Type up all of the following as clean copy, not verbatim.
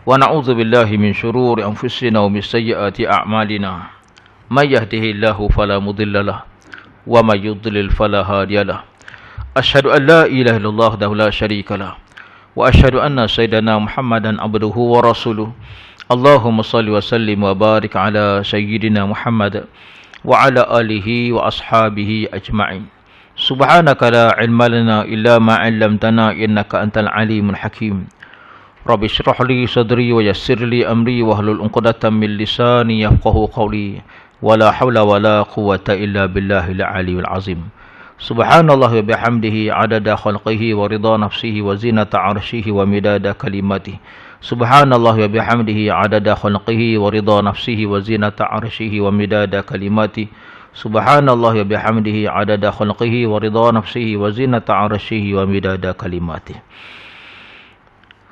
ونعوذ بالله من شرور أنفسنا ومن سيئات أعمالنا من يهده الله فلا مضل له ومن يضلل فلا هادي له أشهد أن لا إله إلا الله وحده لا شريك له وأشهد أن سيدنا محمدا عبده ورسوله اللهم صل وسلم وبارك على سيدنا محمد وعلى آله وأصحابه أجمعين سبحانك لا علم لنا إلا ما علمتنا إنك أنت العليم الحكيم رب اشرح لي صدري ويسر لي أمري واحلل عقدة من لساني يفقهوا قولي ولا حول ولا قوة إلا بالله العلي العظيم سبحان الله وبحمده عدد خلقه ورضا نفسه وزينة عرشه ومداد كلماته سبحان الله وبحمده عدد خلقه ورضا نفسه وزينة عرشه ومداد كلماته سبحان الله وبحمده عدد خلقه ورضا نفسه وزينة عرشه ومداد كلماته.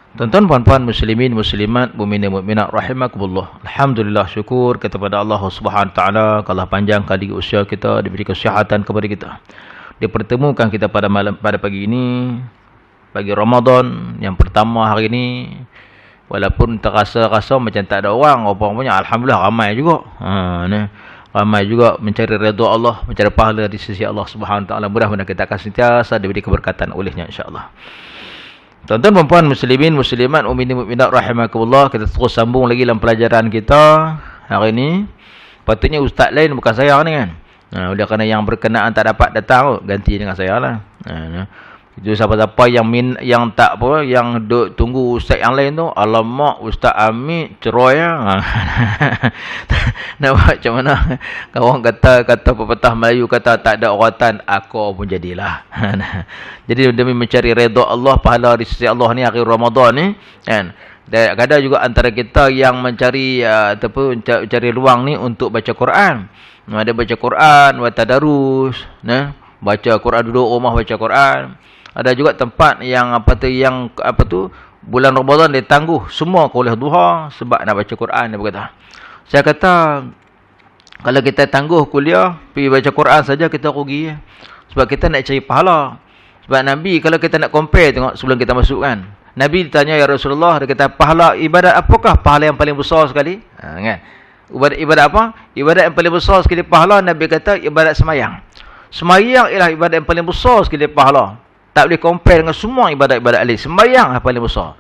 Tuan-tuan puan-puan muslimin muslimat mukminin mukminat rahimakumullah. Alhamdulillah, syukur kepada Allah Subhanahu taala kalau panjangkan lagi usia kita, diberi kesihatan kepada kita. Dipertemukan kita pada pagi ini, pagi Ramadan yang pertama hari ini. Walaupun terasa-rasa macam tak ada orang, rupanya alhamdulillah ramai juga. Ramai juga mencari redha Allah, mencari pahala di sisi Allah Subhanahu taala. Mudah-mudahan kita akan sentiasa diberi keberkatan olehnya insya-Allah. Tuan-tuan puan muslimin muslimat mukminin mukminat rahimakumullah, kita terus sambung lagi dalam pelajaran kita hari ini. Patutnya ustaz lain bukan saya ni kan. Oleh kerana yang berkenaan tak dapat datang, ganti dengan saya lah. Itu siapa-siapa yang tak apa, yang duk tunggu ustaz yang lain tu, alamak ustaz Amir ceroy ah. Nak buat macam mana? Kawan kata pepatah Melayu kata tak ada uratan, aku pun jadilah. Jadi demi mencari redha Allah, pahala di sisi Allah ni akhir Ramadan ni kan. Dan kadang juga antara kita yang mencari cari ruang ni untuk baca Quran. Ada baca Quran, wa tadarus, nah, baca Quran, duduk rumah baca Quran. Ada juga tempat yang bulan Ramadan dia tangguh semua kuliah duha sebab nak baca Quran, dia berkata. Saya kata kalau kita tangguh kuliah pergi baca Quran saja kita rugi. Sebab kita nak cari pahala. Sebab Nabi kalau kita nak compare tengok sebelum kita masuk kan. Nabi ditanya ya Rasulullah, dia kata pahala ibadat apakah pahala yang paling besar sekali? Kan? Ibadat apa? Ibadat yang paling besar sekali pahala, Nabi kata ibadat semayang. Semayang ialah ibadat yang paling besar sekali pahala. Tak boleh compare dengan semua ibadat-ibadat lain. Sembahyang lah paling besar.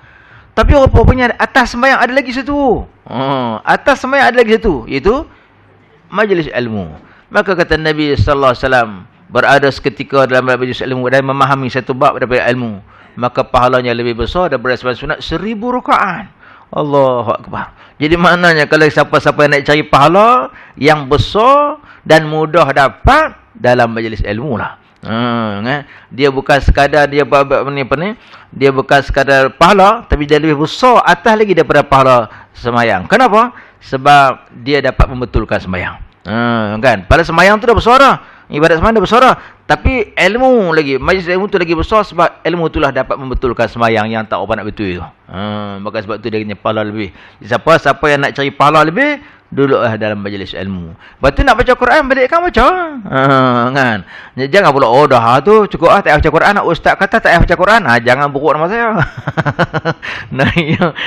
Tapi rupanya atas sembahyang ada lagi satu. Atas sembahyang ada lagi satu. Iaitu majlis ilmu. Maka kata Nabi sallallahu alaihi wasallam, berada seketika dalam majlis ilmu dan memahami satu bab daripada ilmu, maka pahalanya lebih besar daripada sembahyang sunat 1000 rakaat. Allahu akbar. Jadi maknanya kalau siapa-siapa yang nak cari pahala yang besar dan mudah dapat dalam majlis ilmu lah. Dia bukan sekadar dia dia bukan sekadar pahala, tapi dia lebih besar atas lagi daripada pahala sembahyang. Kenapa? Sebab dia dapat membetulkan sembahyang. Kan? Pada sembahyang tu dah besar dah. Ibadat sembahyang dah besar dah. Tapi ilmu lagi, majlis ilmu tu lagi besar sebab ilmu itulah dapat membetulkan sembahyang yang tak apa nak betul itu. Maka sebab tu dia punya pahala lebih. Siapa yang nak cari pahala lebih, duduklah dalam majlis ilmu. Lepas tu nak baca Quran, balikkan baca. Kan? Jangan pula, oh dah tu cukup tak payah baca Quran. Ustaz kata tak payah baca Quran. Jangan buruk nama saya. Nah, ya.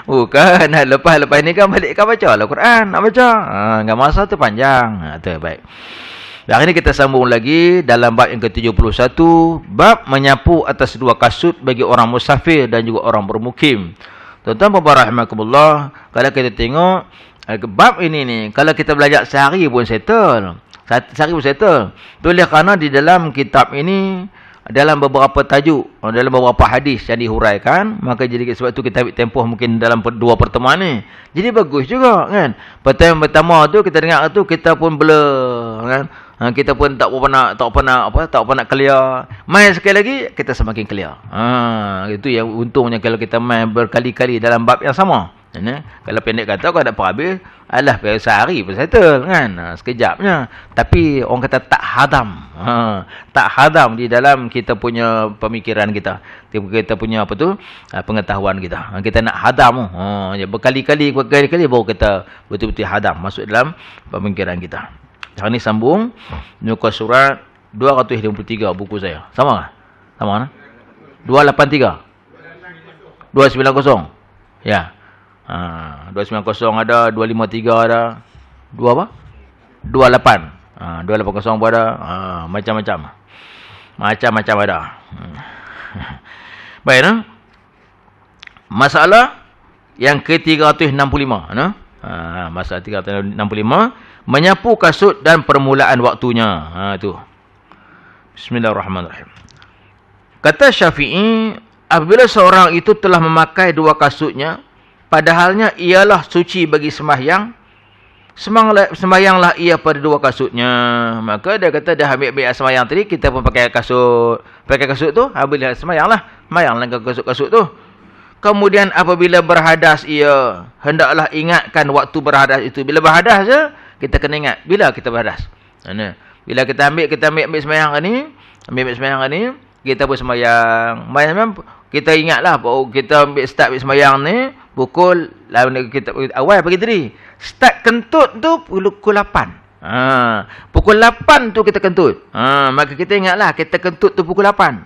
Bukan. Lepas ni kan balikkan baca lah Quran. Nak baca. Enggak masa tu panjang. Tu baik. Dan hari ini kita sambung lagi dalam bab yang ke-71. Bab menyapu atas dua kasut bagi orang musafir dan juga orang bermukim. Tuan-tuan rahimakumullah, kalau kita tengok bab ini ni, kalau kita belajar sehari pun settle. Sehari pun settle. Itu oleh kerana di dalam kitab ini, dalam beberapa tajuk, dalam beberapa hadis yang dihuraikan, maka jadi sebab tu kita ambil tempoh mungkin dalam dua pertemuan ni. Jadi bagus juga kan. Pertama tu kita dengar tu kita pun blur kan. Kita pun tak pernah clear. Main sekali lagi kita semakin clear. Itu yang untungnya kalau kita main berkali-kali dalam bab yang sama. Kalau pendek kata kau dapat habis, alah sehari pun settle kan. Sekejapnya. Tapi orang kata tak hadam. Tak hadam di dalam kita punya pemikiran kita. Kita punya pengetahuan kita. Kita nak hadam. Berkali-kali baru kita betul-betul hadam masuk dalam pemikiran kita. Sekarang ni sambung muka surat 253 buku saya. Sama ke? Sama kan? 283. 290. Ya. 290 ada, 253 ada. 2 apa? 28. 280 pun ada. Macam-macam. Macam-macam ada. Baik, no? Masalah yang ke-365, no? Masalah 365, menyapu kasut dan permulaan waktunya. Itu. Bismillahirrahmanirrahim. Kata Syafi'i, apabila seorang itu telah memakai dua kasutnya, padahalnya ialah suci bagi sembahyang, sembahyanglah ia pada dua kasutnya. Maka dia kata dah ambil sembahyang tadi, kita pun pakai kasut. Pakai kasut tu, habis sembahyanglah. Sembahyanglah kasut-kasut tu. Kemudian apabila berhadas ia, hendaklah ingatkan waktu berhadas itu. Bila berhadas je, kita kena ingat. Bila kita berhadas? Bila kita ambil sembahyang ni, kita pun sembahyang. Kita ingatlah, kita start sembahyang ni, pukul, kita awal pagi tadi. Start kentut tu pukul 8. Pukul 8 tu kita kentut. Maka kita ingatlah, kita kentut tu pukul 8.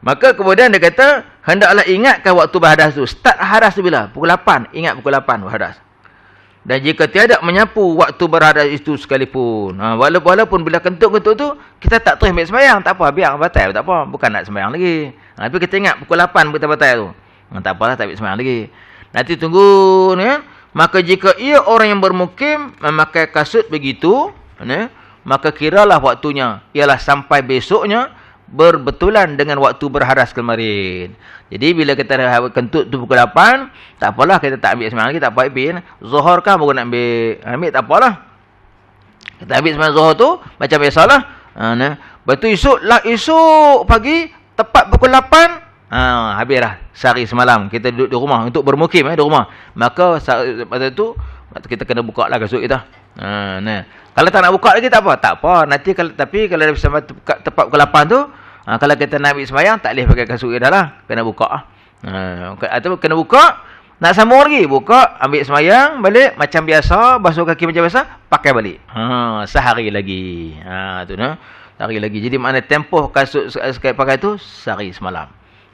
Maka kemudian dia kata, hendaklah ingatkan waktu berhadas tu. Start hadas tu bila? Pukul 8. Ingat pukul 8 berhadas. Dan jika tiada menyapu waktu berhadas itu sekalipun. Walaupun bila kentut-kentut tu, kita tak terus ambil sembahyang. Tak apa, biar batal. Tak apa, bukan nak sembahyang lagi. Tapi kita ingat pukul 8 kita batal tu. Tak apalah, tak ambil sembahyang lagi. Nanti tunggu ni. Maka jika ia orang yang bermukim memakai kasut begitu, maka kiralah waktunya ialah sampai besoknya, berbetulan dengan waktu berhadas kemarin. Jadi bila kita kentut tu pukul 8, tak apalah, kita tak ambil sembahyang lagi, tak apa ambil. Zuhur kan baru nak ambil, tak apalah. Kita ambil sembahyang zuhur tu macam biasalah. Lepas tu esok pagi tepat pukul 8, habislah sehari semalam kita duduk di rumah untuk bermukim di rumah. Maka pada tu kita kena buka lah kasut kita. Kalau tak nak buka lagi tak apa. Tak apa. Nanti kalau dah sampai tepat pukul 8 tu, kalau kita nak ambil sembahyang, tak boleh pakai kasut kita lah. Kena buka. Atau kena buka, nak sambung lagi. Buka, ambil sembahyang, balik macam biasa, basuh kaki macam biasa, pakai balik. Sehari lagi. Tu sehari lagi. Jadi makna tempoh kasut sekali pakai tu sehari semalam.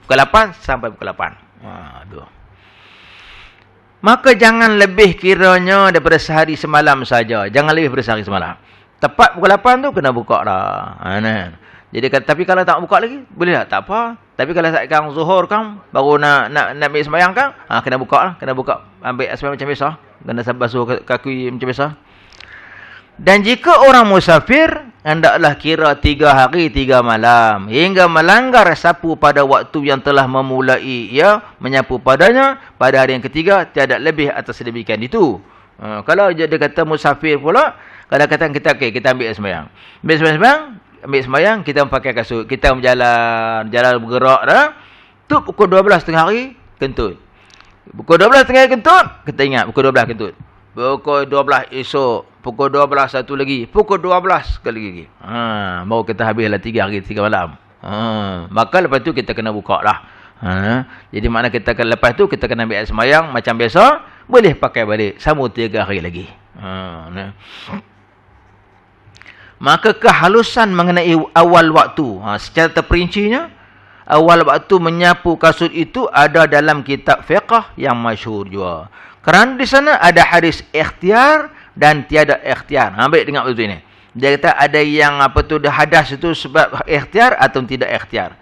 Pukul 8 sampai pukul 8. Tu. Maka jangan lebih kiranya daripada sehari semalam saja. Jangan lebih daripada sehari semalam. Tepat pukul 8 tu kena buka dah. Jadi tapi kalau tak buka lagi, boleh tak? Tak apa. Tapi kalau sekarang zuhur kan, baru nak ambil sembahyang kan, kena buka lah. Kena buka. Ambil sembahyang macam biasa. Kena basuh kaki macam biasa. Dan jika orang musafir, hendaklah kira 3 hari 3 malam. Hingga melanggar sapu pada waktu yang telah memulai ia menyapu padanya. Pada hari yang ketiga, tiada lebih atas sedemikian itu. Kalau dia kata musafir pula, kalau kata kita ambil sembahyang. Ambil sembahyang, kita pakai kasut. Kita jalan bergerak dah. Tu pukul 12 tengah hari, kentut. Pukul 12 tengah hari kentut, kita ingat pukul 12 kentut. Pukul 12 esok, pukul 12 satu lagi, pukul 12 sekali lagi. Baru kita habislah 3 hari 3 malam. Maka lepas tu kita kena buka lah. Jadi makna kita lepas tu kita kena ambil sembahyang macam biasa, boleh pakai balik sama 3 hari lagi. Maka kehalusan mengenai awal waktu, secara terperincinya, awal waktu menyapu kasut itu ada dalam kitab fiqh yang masyhur juga. Kerana di sana ada hadis ikhtiar dan tiada ikhtiar. Baik dengar betul ini. Dia kata ada yang hadas itu sebab ikhtiar atau tidak ikhtiar.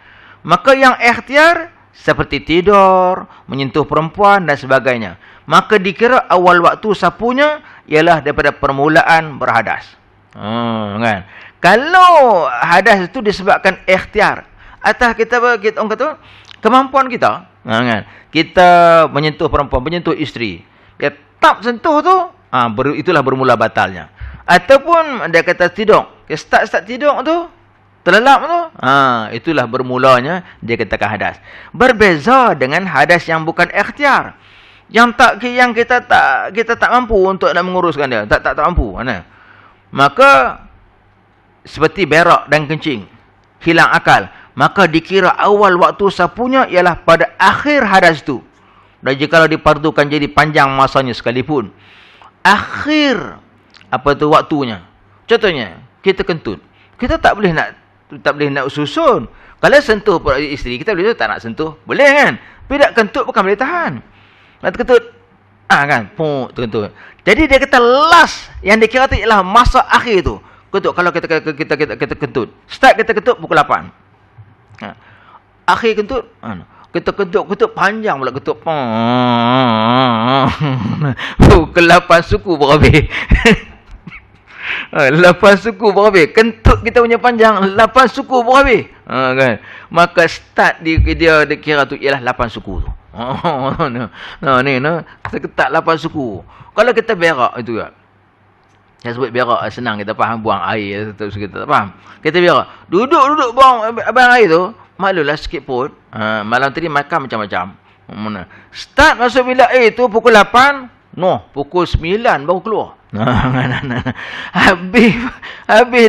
Maka yang ikhtiar seperti tidur, menyentuh perempuan dan sebagainya. Maka dikira awal waktu sapunya ialah daripada permulaan berhadas. Kan? Kalau hadas itu disebabkan ikhtiar, atas kita orang kata kemampuan kita, kan? Kita menyentuh perempuan, menyentuh isteri, dia tak sentuh tu, itulah bermula batalnya. Ataupun dia kata tidur, dia start tidur tu, terlelap tu, itulah bermulanya dia katakan hadas. Berbeza dengan hadas yang bukan ikhtiar, yang kita tak mampu untuk nak menguruskan dia, tak mampu. Maka seperti berak dan kencing, hilang akal, maka dikira awal waktu sapunya ialah pada akhir hadas itu. Dan jika dipardukan jadi panjang masanya sekalipun, akhir waktunya. Contohnya kita kentut, kita tak boleh nak tak boleh nak susun. Kalau sentuh isteri kita boleh tak nak sentuh, boleh kan? Tapi tak kentut bukan boleh tahan. Nak kentut, kan, terkentut. Jadi dia kata last yang dia kira tu ialah masa akhir tu. Kentut kalau kita kentut. Start kita kentut pukul 8. Akhir kentut, kita kentut panjang pula kentut. Pukul 8 suku baru habis. 8 suku baru habis. Kentut kita punya panjang 8 suku baru habis. Kan? Maka start dia kira tu ialah 8 suku tu. Ni ketat 8 suku. Kalau kita berak itu kan. Saya sebut berak senang kita faham, buang air kita tak faham. Kita berak. Duduk buang air tu, maklulah sikit pun. Malam tadi makan macam-macam. Start masuk bilik air tu pukul 8, pukul 9 baru keluar. Habis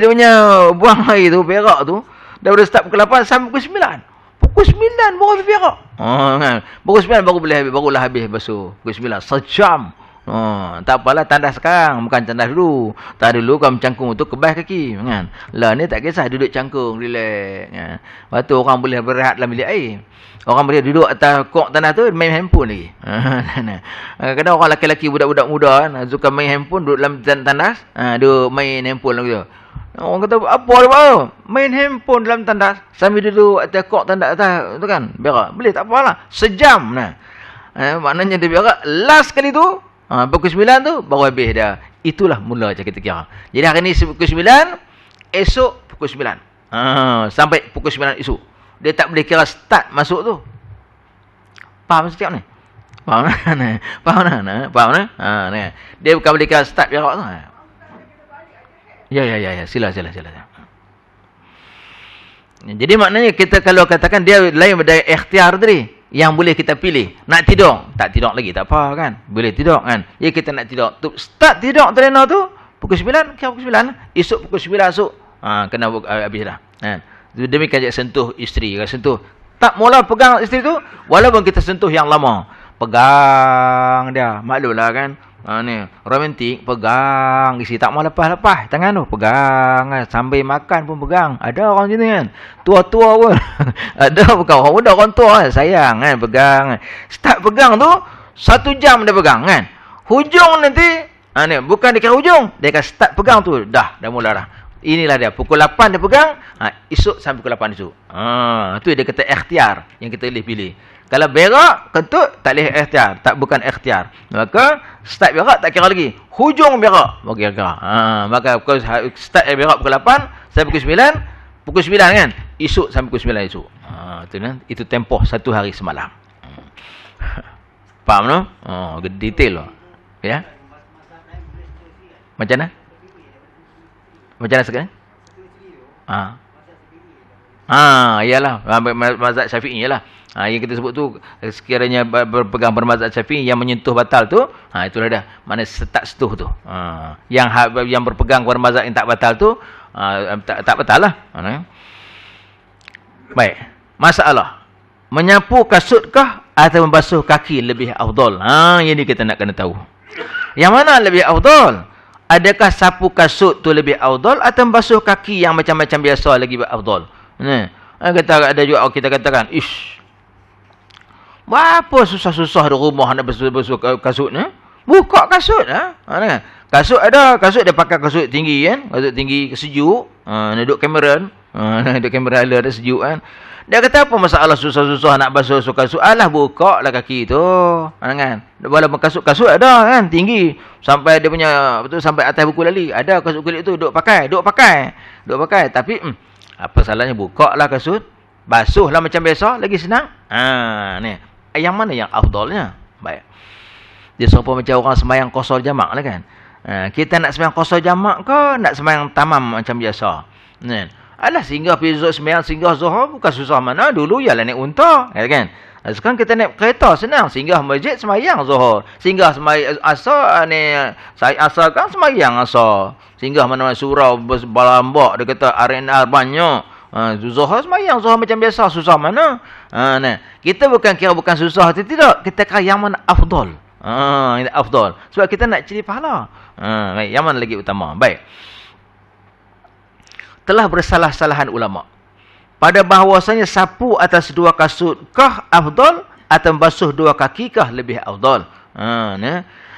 dia punya buang air tu, berak tu, daripada start pukul 8 sampai pukul 9. Pukul 9 baru habis berak. Kan? Pukul 9 barulah habis basuh. Pukul 9 sejam. Tak apalah tandas sekarang, bukan tandas dulu. Tak dulu kan mencangkung tu kebas kaki kan. Lah ni tak kisah, duduk cangkung relax kan. Lepas tu orang boleh berehat dalam bilik air. Orang boleh duduk atas kok tandas tu main handphone lagi. Kadang orang lelaki-lelaki budak-budak muda kan suka main handphone duduk dalam tandas, duduk main handphone lagi tu. Orang kata apa main handphone dalam tandas sambil duduk atas kok tandas atas tu kan. Berak. Boleh tak apalah. Sejam nah. Maknanya dia berak last kali tu pukul 9 tu baru habis dah. Itulah mula macam kita kira. Jadi hari ni pukul 9, esok pukul 9. Sampai pukul 9 esok. Dia tak boleh kira start masuk tu. Faham setiap ni? Faham nah? Faham nah? Dia bukan boleh kira start berak tu. Ya. Sila. Jadi maknanya kita kalau katakan dia lain dari ikhtiar tadi. Yang boleh kita pilih. Nak tidur. Tak tidur lagi. Tak apa kan. Boleh tidur kan. Jadi kita nak tidur. Start tidur terlena tu. Pukul 9. Kira pukul 9. Esok pukul 9 esok. Kena habis dah. Kan. Demikian je sentuh isteri. Sentuh. Tak mula pegang isteri tu. Walaupun kita sentuh yang lama. Pegang dia. Maklumlah kan. Ni romantik, pegang isi tak mau lepas tangan tu, pegang sambil makan pun pegang. Ada orang sini kan, tua-tua pun. Ada bukan orang muda, orang tua kan, sayang kan pegang. Start pegang tu 1 jam dia pegang kan. Hujung nanti ni bukan dia kira hujung, dia akan start pegang tu dah mula dah. Inilah dia pukul 8 dia pegang, esok sampai pukul 8 esok. Tu dia kata ikhtiar yang kita boleh pilih. Kalau berak, kentut, tak boleh ikhtiar. Bukan ikhtiar. Maka, start berak tak kira lagi. Hujung berak. Bagi kira. Maka, start berak pukul 8, sampai pukul 9. Pukul 9 kan? Esok sampai pukul 9 esok. Itu tempoh 1 hari semalam. Faham no? Detail lah. Ya? Macam mana? Macam mana sekarang? Iyalah. Mazhab Syafi'i ialah. Yang kita sebut tu sekiranya berpegang bermazhab Syafi'i yang menyentuh batal tu, itulah dah. Mana tak setuh tu. Yang berpegang bermazhab yang tak batal tu, tak batal lah. Baik. Masalah. Menyapu kasutkah atau membasuh kaki lebih afdal? Ini kita nak kena tahu. Yang mana lebih afdal? Adakah sapu kasut tu lebih afdal atau membasuh kaki yang macam-macam biasa lagi afdal? Kata ada juga kita katakan, apa susah-susah di rumah nak basuh kasut ni? Buka kasut kasut ada, kasut dia pakai kasut tinggi kan, kasut tinggi sejuk, duduk Cameron, duduk Cameron ada sejuk kan. Dia kata apa masalah susah-susah nak basuh kasut? Alah buka lah kaki tu kan. Walaupun kasut ada kan tinggi sampai dia punya betul sampai atas buku lali. Ada kasut kulit tu duk pakai. Tapi apa salahnya buka lah kasut, basuhlah macam biasa, lagi senang. Ni yang mana yang afdalnya? Baik. Dia serupa macam orang sembahyang qasar jamak lah kan. Kita nak sembahyang qasar jamak ke nak sembahyang tamam macam biasa? Alah singgah pergi sembahyang singgah Zuhur bukan susah mana. Dulu ialah naik unta kan. Sekarang kita naik kereta senang, singgah masjid sembahyang Zuhur, singgah sembahyang asar asar kan sembahyang asar, singgah mana surau balambak dia kata R&R banyak. Zuhur sembahyang Zuhur macam biasa, susah mana? Kita bukan kira bukan susah atau tidak, kita kira yang mana afdal. Ini afdal. Sebab kita nak cari pahala. Baik, yang mana lagi utama? Baik. telah bersalah-salahan ulama pada bahawasanya sapu atas 2 kasut kah afdal atau basuh 2 kaki kah lebih afdal.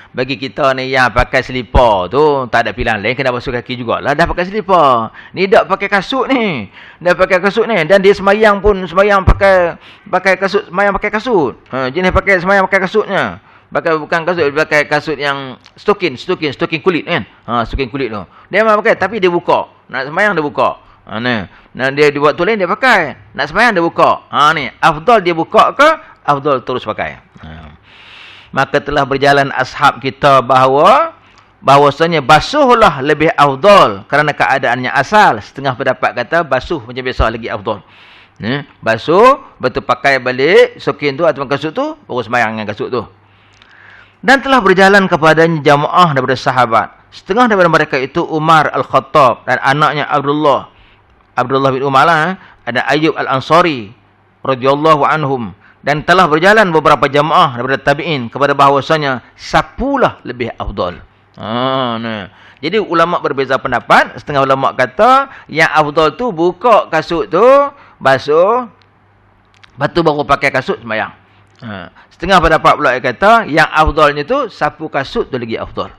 Bagi kita ni yang pakai selipar tu tak ada pilihan lain, kena basuh kaki jugalah. Dah pakai selipar ni, dak pakai kasut ni, dah pakai kasut ni, dan dia semayang pun semayang pakai kasut, semayang pakai kasut. Jenis pakai semayang pakai kasutnya, bukan kasut, pakai kasut yang stokin kulit kan. Stokin kulit tu dia memang pakai, tapi dia buka nak semayang, dia buka. Nah, dia buat tu lain, dia pakai nak semayang, dia buka. Ni afdal dia buka ke afdal terus pakai? Maka telah berjalan ashab kita bahawasanya basuhlah lebih afdal kerana keadaannya asal. Setengah pendapat kata basuh macam biasa lagi afdal. Basuh betul, pakai balik stokin tu atau kasut tu, baru semayang dengan kasut tu. Dan telah berjalan kepadanya jamaah daripada sahabat. Setengah daripada mereka itu Umar Al-Khattab dan anaknya Abdullah bin Umar ada Ayyub Al-Ansari radhiyallahu anhum. Dan telah berjalan beberapa jamaah daripada tabi'in kepada bahawasanya sapulah lebih afdal. Jadi ulama berbeza pendapat. Setengah ulama kata yang afdal tu buka kasut tu, basuh, lepas tu baru pakai kasut sembahyang. Setengah pendapat pula yang kata yang afdalnya tu sapu kasut tu lagi afdal.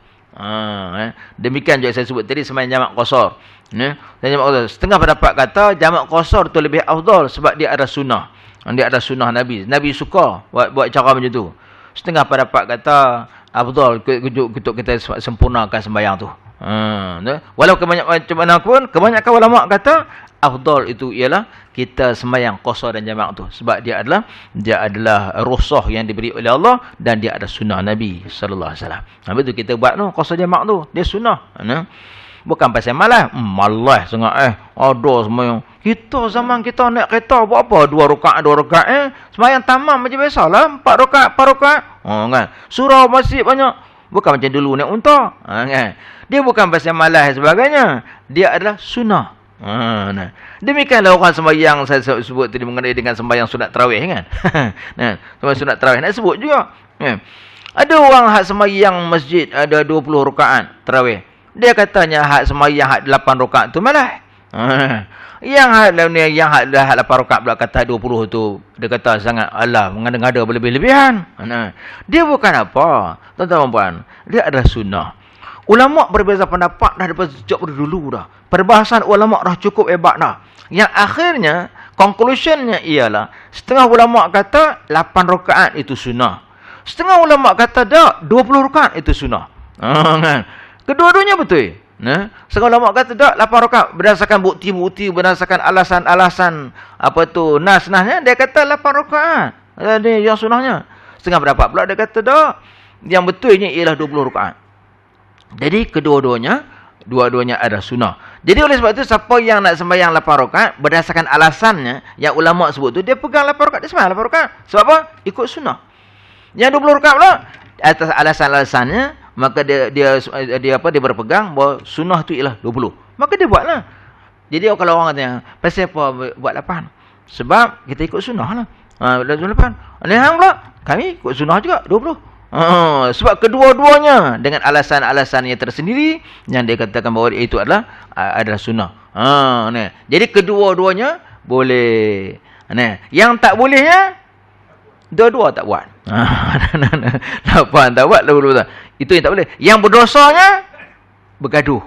Demikian juga saya sebut tadi sembahyang jamak qasar. Setengah pendapat kata jamak qasar tu lebih afdal sebab dia ada sunnah. Dia ada sunnah Nabi. Nabi suka buat cara macam tu. Setengah pendapat kata afdal untuk kita sempurnakan sembahyang tu. Walau macam mana pun, kebanyakan ulama kata afdal itu ialah kita sembahyang qasar dan jamak tu, sebab dia adalah rukhsah yang diberi oleh Allah dan dia ada sunnah Nabi sallallahu alaihi wasallam. Habis tu kita buat tu qasar jamak tu, dia sunnah. Bukan pasal malas. Malas sangat ada sembahyang. Kita zaman kita naik kereta buat apa? 2 rakaat sembahyang tamam macam biasalah, 4 rakaat kan. Surau masjid banyak. Bukan macam dulu naik unta. Kan. Dia bukan pasal malas dan sebagainya. Dia adalah sunnah. Demikianlah orang sembahyang saya sebut tadi mengenai dengan sembahyang sunat tarawih kan. Sembahyang sunat tarawih nak sebut juga. Ada orang hak sembahyang masjid ada 20 rakaat tarawih. Dia katanya hak sembahyang hak 8 rakaat tu malas. Yang hak 8 rakaat pula kata 20 tu dia kata sangat alah mengada-ngada berlebih-lebihan. Dia bukan apa, tuan-tuan dan puan, dia adalah sunnah. Ulama berbeza pendapat dah daripada sejak dulu dah. Perbahasan ulama dah cukup hebat dah. Yang akhirnya conclusionnya ialah setengah ulama kata 8 rakaat itu sunnah. Setengah ulama kata dak 20 rakaat itu sunnah. Kan? Kedua-duanya betul. Setengah ulama kata tak 8 rakaat berdasarkan bukti-bukti, berdasarkan alasan-alasan apa tu nas-nasnya, dia kata 8 rakaat. Ini yang sunnahnya. Setengah pendapat pula dia kata tak. Yang betulnya ialah 20 rakaat. Jadi kedua-duanya ada sunnah. Jadi oleh sebab itu siapa yang nak sembahyang 8 rakaat berdasarkan alasannya yang ulama sebut tu, dia pegang 8 rakaat, dia sembahyang 8 rakaat. Sebab apa? Ikut sunnah. Yang 20 rakaat pula atas alasan-alasannya, maka dia berpegang bahawa sunnah tu ialah 20. Maka dia buatlah. Jadi kalau orang tanya, pasal apa buat 8? Sebab kita ikut sunnah lah. 8. Hang pula, kami ikut sunnah juga 20. Sebab kedua-duanya dengan alasan-alasan yang tersendiri yang dia katakan bahawa itu adalah sunnah. Jadi kedua-duanya boleh. Yang tak bolehnya dua-dua tak buat. Lapan tak buat, itu yang tak boleh. Yang berdosanya bergaduh.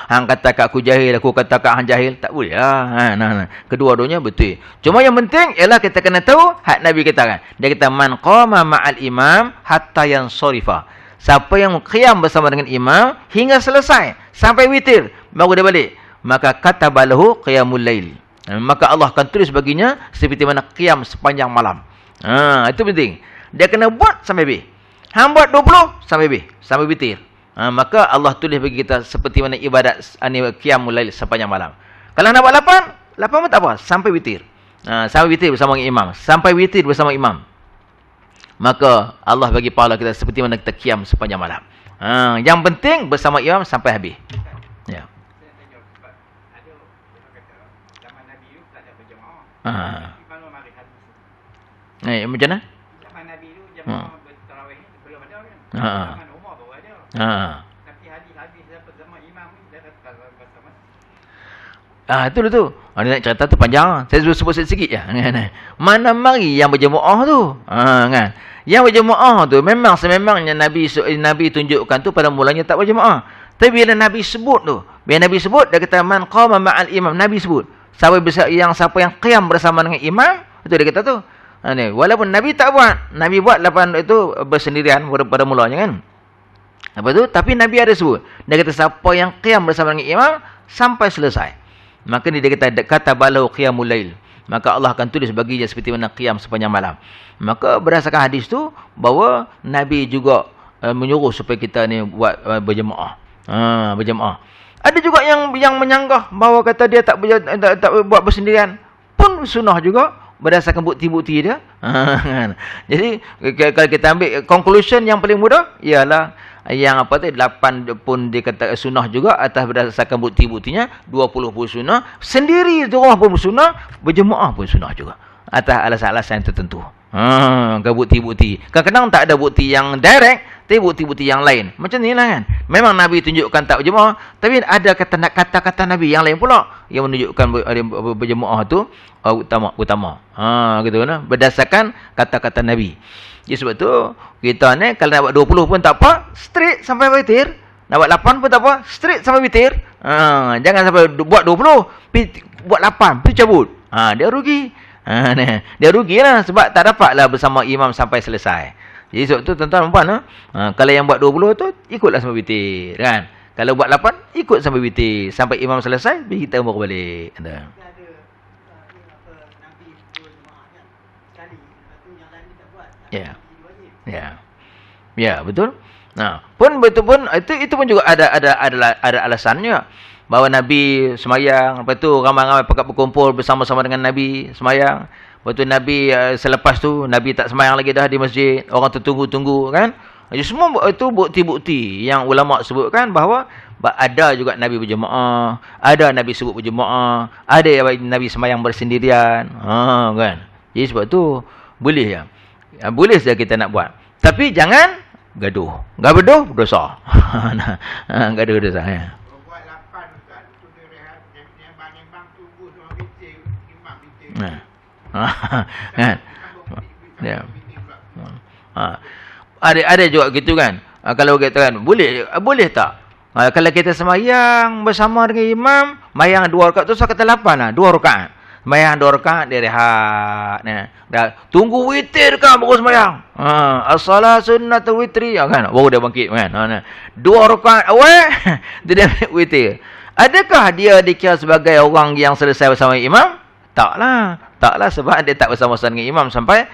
Hang kata kat aku jahil, aku kata kat hang jahil, tak boleh lah. Kedua-duanya betul. Cuma yang penting ialah kita kena tahu hak Nabi katakan. Dia kata man qama ma'al imam hatta yansarifa. Siapa yang qiyam bersama dengan imam hingga selesai sampai witir baru dia balik, maka katabalahu qiyamul lail. Maka Allah akan tulis baginya seperti mana qiyam sepanjang malam. Itu penting. Dia kena buat sampai habis. Hang buat 20 sampai habis, sampai witir. Maka Allah tulis bagi kita seperti mana ibadat qiyamul lail sepanjang malam. Kalau nak buat 8 pun tak apa, sampai witir. Sampai witir bersama imam, sampai witir bersama imam. Maka Allah bagi pahala kita seperti mana kita qiyam sepanjang malam. Yang penting bersama imam sampai habis. Ya. Macam mana? Zaman Nabi tu jemaah bertarawih belum ada kan. Zaman Umar baru ada. Tapi hadis-hadis dapat zaman imam ni dah datang bersama. Itu tu. Dia nak cerita tu panjang. Saya sebut sikit je. Mana mari yang berjemaah tu? Kan? Yang berjemaah tu memang sememangnya Nabi tunjukkan tu pada mulanya tak berjemaah. Tapi bila Nabi sebut tu, dia kata man qama ma'al imam, Nabi sebut. Siapa yang qiyam bersama dengan imam, itu dia kata tu. Walaupun Nabi tak buat, Nabi buat lepas itu bersendirian pada mulanya kan. Lepas tu tapi Nabi ada sebut. Dia kata siapa yang qiyam bersama dengan imam sampai selesai. Maka ni dia kata balau qiyamul lail. Maka Allah akan tulis bagi dia seperti mana qiyam sepanjang malam. Maka berdasarkan hadis tu bahawa Nabi juga menyuruh supaya kita ni buat berjemaah. Berjemaah. Ada juga yang menyanggah bahawa kata dia tak buat bersendirian. Pun sunnah juga berdasarkan bukti-bukti dia. Jadi kalau kita ambil conclusion yang paling mudah ialah yang 8 pun dikata sunnah juga atas berdasarkan bukti-buktinya. 20 pun sunnah, sendiri di rumah pun sunnah, berjemaah pun sunnah juga atas alasan-alasan tertentu. Ke bukti-bukti. Kadang-kadang tak ada bukti yang direct, tapi bukti-bukti yang lain. Macam ni lah kan. Memang Nabi tunjukkan tak berjemaah, tapi ada kata-kata Nabi yang lain pula yang menunjukkan berjemaah tu utama. Gitu kan. Berdasarkan kata-kata Nabi. Jadi sebab tu kita ni kalau nak buat 20 pun tak apa, straight sampai witir. Nak buat 8 pun tak apa, straight sampai witir. Jangan sampai buat 20, buat 8, tu cabut. Dia rugi. Dia rugilah sebab tak dapatlah bersama imam sampai selesai. Jadi sebab tu tuan-tuan puan, kalau yang buat 20 tu ikutlah sampai witir kan. Kalau buat 8 ikut sampai witir, sampai imam selesai baru kita baru balik. Ya, betul. Pun betul pun itu pun juga ada alasannya bahawa Nabi semayang, lepas tu ramai-ramai pakat berkumpul bersama-sama dengan Nabi semayang. Lepas tu Nabi selepas tu Nabi tak semayang lagi dah di masjid, orang tertunggu-tunggu kan. Jadi semua itu bukti-bukti yang ulama sebutkan bahawa ada juga Nabi berjemaah, ada Nabi sebut berjemaah, ada Nabi semayang bersendirian. Kan. Jadi sebab tu boleh ya. Boleh saja kita nak buat. Tapi jangan gaduh. Gaduh berdosa. Gaduh dosa ya. Buat 8 Ustaz, tu dia rehat, nimbang tunggu sama bitir, imam bitir. Kan? Ya. Ada juga gitu kan. Kalau kita kan boleh tak? Kalau kita semayang bersama dengan imam, mayang 2 rakaat tu saya kata 8 lah, 2 rakaat. Semayang 2 rakaat dia rehat. Dah tunggu witir kan baru semayang. As-salat sunnatul witri kan. Baru dia bangkit kan. 2 rakaat awal dia witir. Adakah dia dikira sebagai orang yang selesai bersama imam? Taklah. Taklah sebab dia tak bersama-sama dengan imam sampai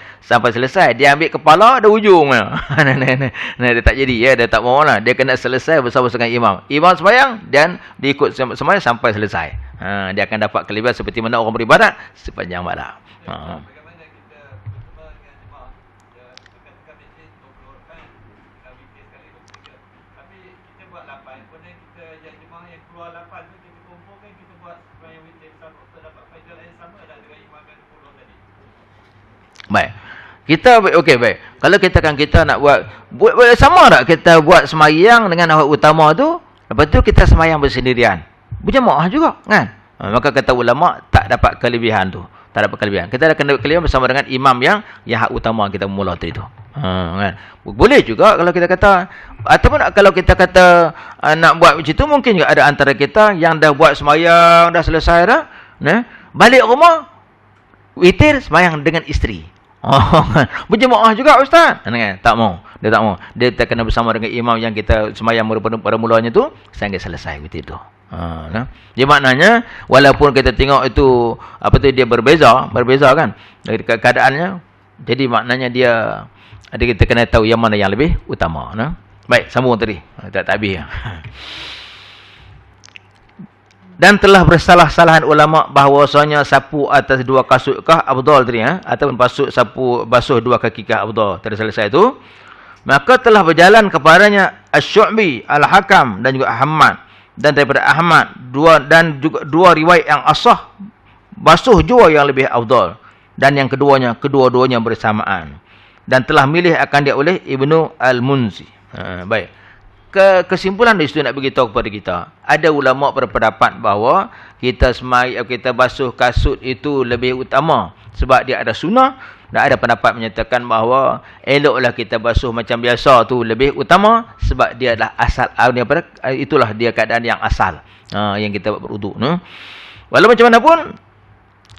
selesai. Dia ambil kepala ada ujung. Dia tak jadi ya, dia tak maulah. Dia kena selesai bersama-sama dengan imam. Imam sembahyang dan dia ikut sembahyang sampai selesai. Dia akan dapat kelebihan seperti mana orang beribadat sepanjang malam. Bagaimana kita bersama dengan jemaah? Dekat masjid 20 rakaat, witir sekali 23. Tapi kita buat 8, kemudian kita yang jemaah yang keluar 8 tu kita kumpulkan, kita buat sembahyang witir sama, terdapat faedah yang sama dan dengan imam yang 20 tadi. Baik. Baik. Kalau kita nak buat sama tak kita buat semayang dengan awak utama tu, lepas tu kita semayang bersendirian. Berjemaah juga kan. Maka kata ulama tak dapat kelebihan tu. Tak dapat kelebihan. Kita ada kelebihan bersama dengan imam yang hak utama kita mula tadi tu. Kan. Boleh juga kalau kita kata, ataupun kalau kita kata nak buat macam tu, mungkin juga ada antara kita yang dah buat semayang, dah selesai dah, balik rumah witir semayang dengan isteri. Berjemaah juga ustaz. Kan? Tak mau. Dia tak mau. Dia tak kena bersama dengan imam yang kita semayang pada mulanya tu sehingga selesai witir tu. Jadi maknanya walaupun kita tengok itu dia berbeza kan dari keadaannya, jadi maknanya kita kena tahu yang mana yang lebih utama. Baik, sambung tadi. Tak habis. Dan telah bersalah-salahan ulama bahawasanya sapu atas 2 kasutkah afdal tadi ataupun basuh 2 kakikah afdal. Tadi selesai tu. Maka telah berjalan kepadanya Asy-Syu'bi, Al-Hakam dan juga Ahmad. Dan daripada Ahmad dua riwayat yang asah basuh jua yang lebih afdal, dan yang kedua-duanya bersamaan, dan telah milih akan dia oleh Ibnu Al-Munzi. Baik. kesimpulan di situ nak beritahu kepada kita. Ada ulama berpendapat bahawa kita basuh kasut itu lebih utama sebab dia ada sunnah. Dan ada pendapat menyatakan bahawa eloklah kita basuh macam biasa tu lebih utama sebab dia adalah asal, itulah dia keadaan yang asal yang kita berwuduk. Walau macam mana pun,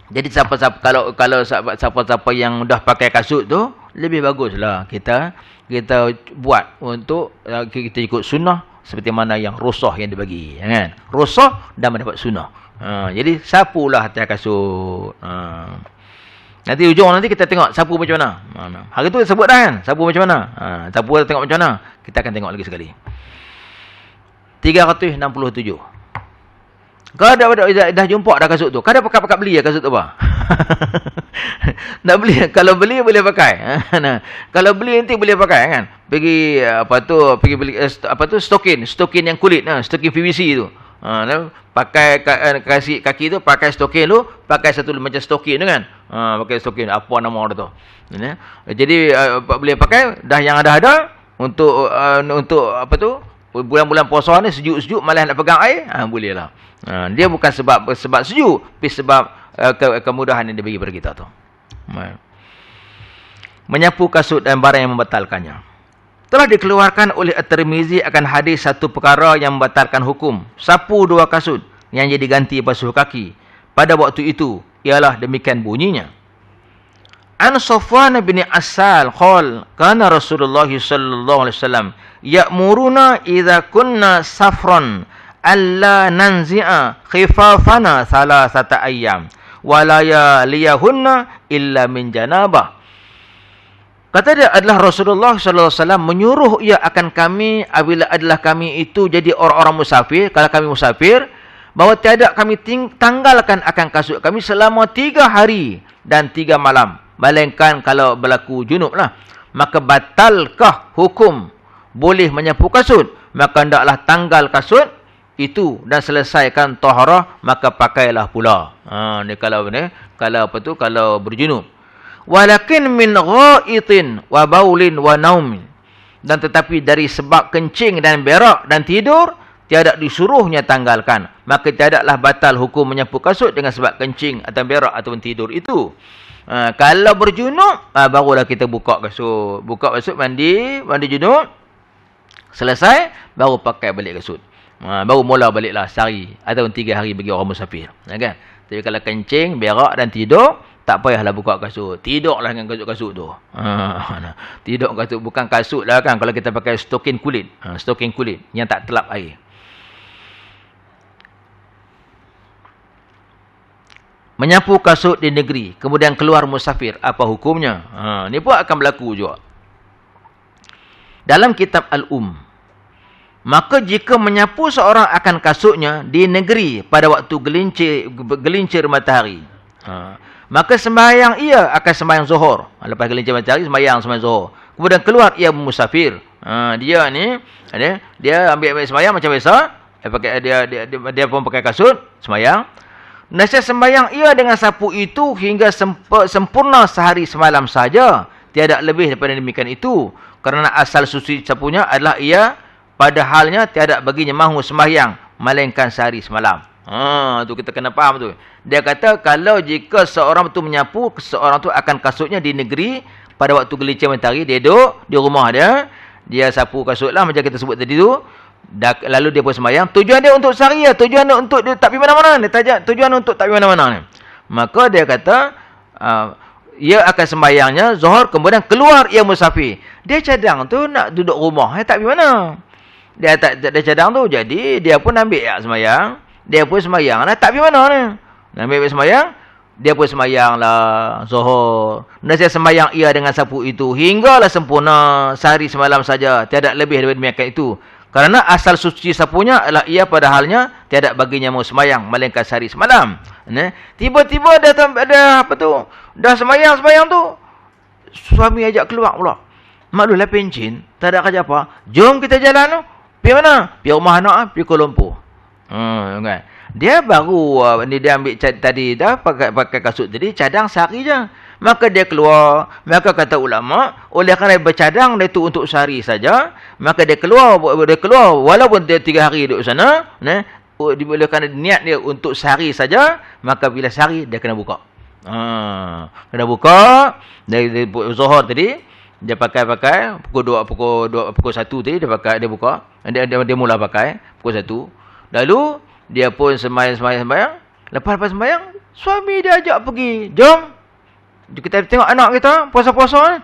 jadi siapa-siapa kalau siapa-siapa yang dah pakai kasut tu, lebih baguslah kita buat untuk kita ikut sunnah seperti mana yang Rasulullah yang dibagi, kan? Rasulullah dah mendapat sunnah. Jadi sapulah atas kasut. Nanti ujung nanti kita tengok sapu macam mana. Hari tu sebut dah kan, sapu macam mana. Sapu tengok macam mana. Kita akan tengok lagi sekali. 367. Kau dah jumpa dah kasut tu. Kau dah pakai beli kasut tu apa? Nak beli, kalau beli boleh pakai. Kalau beli nanti boleh pakai kan. Pergi pergi beli stokin yang kulit, stokin PVC tu. Pakai kasih kaki tu, pakai stokin tu, pakai satu macam stokin tu kan. Pakai stokin apa nama dia tu. Jadi boleh pakai dah yang ada untuk bulan-bulan puasa ni sejuk-sejuk malas nak pegang air, boleh lah. Dia bukan sebab sejuk, tapi sebab kemudahan yang dia bagi kepada kita tu. Menyapu kasut dan barang yang membatalkannya. Telah dikeluarkan oleh At-Tirmizi akan hadis satu perkara yang membatalkan hukum. Sapu dua kasut yang jadi ganti basuh kaki. Pada waktu itu, ialah demikian bunyinya. An Safwan bin Asal qala kana Rasulullah sallallahu alaihi wasallam ya'muruna idza kunna safran alla nanzi'a khifafana thalathata ayyam wa la yaliyahunna illa min janabah. Kata dia adalah Rasulullah sallallahu alaihi wasallam menyuruh ia akan kami apabila adalah kami itu jadi orang-orang musafir, kalau kami musafir, bahawa tiada kami tanggalkan akan kasut kami selama 3 hari dan 3 malam. Melainkan kalau berlaku junub lah. Maka batalkah hukum boleh menyapu kasut? Maka hendaklah tanggal kasut itu dan selesaikan taharah, maka pakailah pula. Ni kalau berjunub. Walakin min ghaitin wa baulin wa naumin. Dan tetapi dari sebab kencing dan berak dan tidur, tiada disuruhnya tanggalkan. Maka tiadalah batal hukum menyapu kasut dengan sebab kencing atau berak ataupun tidur itu. Kalau berjunub, barulah kita buka kasut. Buka kasut, mandi junub. Selesai, baru pakai balik kasut. Baru mula baliklah sehari ataupun 3 hari bagi orang musafir. Kan? Tapi kalau kencing, berak dan tidur, tak payahlah buka kasut. Tidurlah dengan kasut-kasut tu. Tidur kasut. Bukan kasut lah kan. Kalau kita pakai stokin kulit. Stokin kulit yang tak telap air. Menyapu kasut di negeri. Kemudian keluar musafir. Apa hukumnya? Ni pun akan berlaku juga. Dalam kitab Al-Um. Maka jika menyapu seorang akan kasutnya di negeri pada waktu gelincir matahari. Maka sembahyang ia akan sembahyang zuhur. Lepas gelincir matahari sembahyang zuhur. Kemudian keluar ia musafir. Dia ambil sembahyang macam biasa. Dia pun pakai kasut sembahyang. Nasihat sembahyang ia dengan sapu itu hingga sempurna sehari semalam saja. Tiada lebih daripada demikian itu. Kerana asal suci sapunya adalah ia pada halnya tiada baginya mahu sembahyang melainkan sehari semalam. Tu kita kena faham tu. Dia kata kalau jika seorang tu menyapu seorang tu akan kasutnya di negeri pada waktu gelincir matahari, dia duduk di rumah dia sapu kasut lah macam kita sebut tadi tu. Lalu dia pun sembahyang. Tujuan dia untuk sehari ya, tujuan dia untuk dia tak pergi mana-mana. Dia tajak tujuan untuk tak pergi mana-mana ni. Maka dia kata ia akan sembahyangnya zuhur, kemudian keluar ia musafir. Dia cadang tu nak duduk rumah, tak pergi mana. Dia cadang tu, jadi dia pun ambil sembahyang. Dia pun sembahyang lah, tak pergi mana ni. Ambil sembahyang, dia pun sembahyang lah zuhur. Nasihat sembahyang ia dengan sapu itu hinggalah sempurna sehari semalam saja. Tiada lebih daripada demikian itu. Kerana asal suci sapunya adalah ia pada halnya tiada baginya mau sembahyang melainkan sehari semalam. Tiba-tiba dah sembahyang tu, suami ajak keluar pula. Mak dulu lah pencin, tak ada kerja apa. Jom kita jalan tu. Pergi mana? Pergi rumah anak, pergi Kuala Lumpur. Kan? Dia baru dia ambil tadi dah pakai kasut tadi cadang sehari je. maka dia keluar. Maka kata ulama, oleh kerana bercadang dia tu untuk sehari saja, maka dia keluar walaupun dia 3 hari duduk sana, oleh kerana niat dia untuk sehari saja, maka bila sehari dia kena buka. Kena buka dari Zuhur tadi dia pakai pukul 1 tadi dia buka. Dia mula pakai pukul 1. Lalu dia pun sembahyang. Lepas sembahyang, suami dia ajak pergi. Jom kita tengok anak kita puasa-puasa.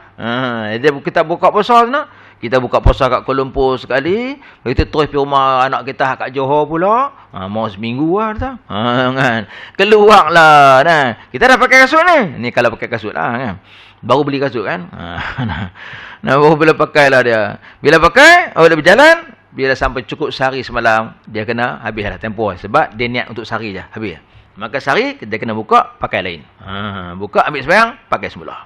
Kita buka puasa sana. Kita buka puasa kat Kuala Lumpur sekali. Kita terus pergi rumah anak kita kat Johor pula. Mau seminggu lah. Kan? Keluarlah. Kita dah pakai kasut ni. Ni kalau pakai kasut lah. Kan? Baru beli kasut kan. Baru bila pakailah dia. Bila pakai, dia berjalan. Bila sampai cukup sehari semalam, dia kena habislah tempoh. Sebab dia niat untuk sehari je. Habis. Maka sehari, dia kena buka, pakai lain. Buka, ambil sembahyang, pakai semula.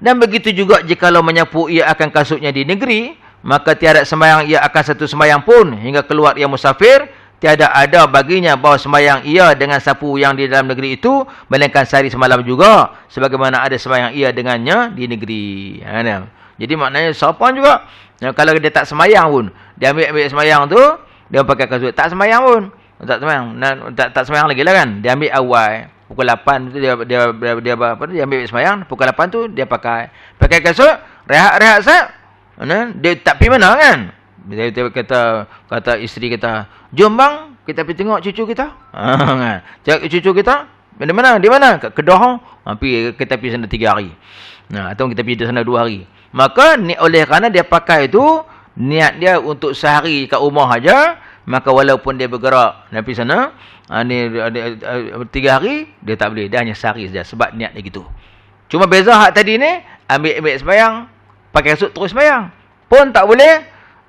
Dan begitu juga jikalau menyapu ia akan kasutnya di negeri, maka tiada sembahyang ia akan satu sembahyang pun hingga keluar ia musafir, tiada ada baginya bahawa sembahyang ia dengan sapu yang di dalam negeri itu, melainkan sehari semalam juga, sebagaimana ada sembahyang ia dengannya di negeri. Jadi maknanya siapa juga, kalau dia tak sembahyang pun, dia ambil sembahyang tu, dia pakai kasut, tak sembahyang pun, tak sembahyang lagi lah kan, dia ambil awal. Pukul 8 tu dia ambil sembahyang, pukul 8 tu dia pakai kasut, rehat sat. Dia tak pergi mana kan? Dia kata isteri kita, "Jom bang, kita pergi tengok cucu kita." Cakap cucu kita, "Di mana? Kat Kedah." Kita pergi sana 3 hari. Atau kita pergi sana 2 hari. Maka oleh kerana dia pakai itu, niat dia untuk sehari kat rumah aja, maka walaupun dia bergerak pergi sana, 3 hari, dia tak boleh. Dia hanya sehari saja. Sebab niat dia gitu. Cuma beza hak tadi ni, ambil sembahyang, pakai kasut terus sembahyang. Pun tak boleh.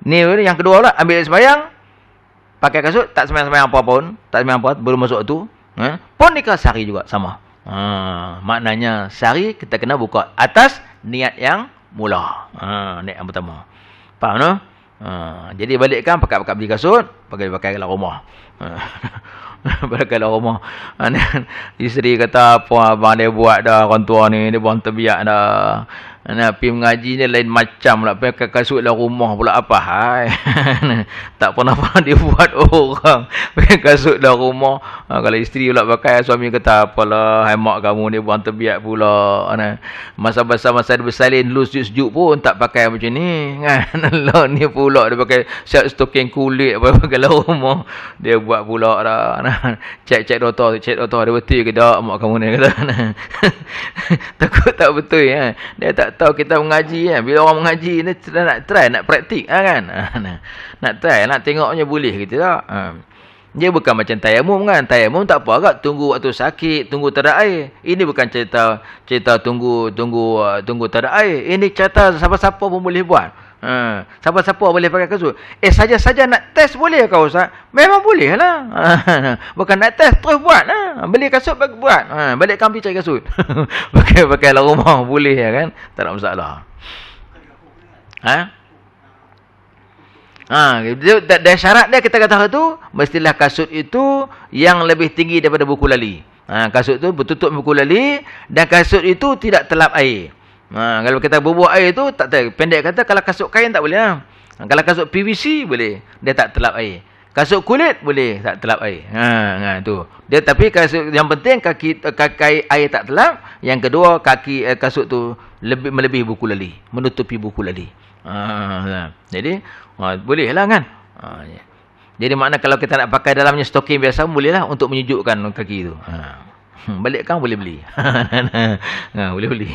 Ni yang kedua pula, ambil sembahyang, pakai kasut, tak sembahyang apa pun. Tak sembahyang apa, belum masuk tu. Pun nikah sehari juga, sama. Maknanya, sehari kita kena buka atas niat yang mula. Niat yang pertama. Faham no? Jadi balikkan, pakai beli kasut, pakai dalam rumah. Dalam rumah. Isteri kata, apa abang dia buat dah, orang tua ni, dia buang terbiak dah. Pergi mengaji ni lain macam lah. Pakai kasut dalam rumah pula apa. Hai. Tak pernah dia buat orang. Pakai kasut dalam rumah. Kalau isteri pula pakai, suami kata, apalah, hai mak kamu ni buang terbiak pula. Masa dia bersalin dulu sejuk-sejuk pun tak pakai macam ni. Lah ni pula dia pakai shirt stocking kulit pakai dalam rumah. Dia buat pula dah. Cek doktor dia betul ke tak mak kamu ni kata. Takut tak betul ya. Dia tak tahu kita mengaji kan. Bila orang mengaji ni nak try, nak praktik kan. Nak try, nak tengoknya boleh ke tak. Dia bukan macam tayamum kan. Tayamum tak apa agak tunggu waktu sakit, tunggu tak ada air. Ini bukan cerita tunggu tak ada air. Ini cerita siapa-siapa pun boleh buat. Siapa-siapa boleh pakai kasut. Saja-saja nak test boleh kau Ustaz? Memang boleh lah. Bukan nak test, terus buat lah. Beli kasut, buat. Balik kampi cari kasut. pakai dalam rumah, boleh ya kan? Tak ada masalah. Dan syarat dia kita kata tu, mestilah kasut itu yang lebih tinggi daripada buku lali. Kasut tu bertutup buku lali, dan kasut itu tidak telap air. Kalau kita bubuh air tu tak tahu. Pendek kata kalau kasut kain tak boleh lah. Kalau kasut PVC boleh, dia tak telap air. Kasut kulit boleh, tak telap air. Tu. Dia tapi kasut yang penting kaki air tak telap. Yang kedua kaki kasut tu melebihi buku lali, menutupi buku lali. Jadi boleh lah kan. Jadi makna kalau kita nak pakai dalamnya stocking biasa boleh lah untuk menyejukkan kaki tu. Balik kan boleh beli. Boleh beli.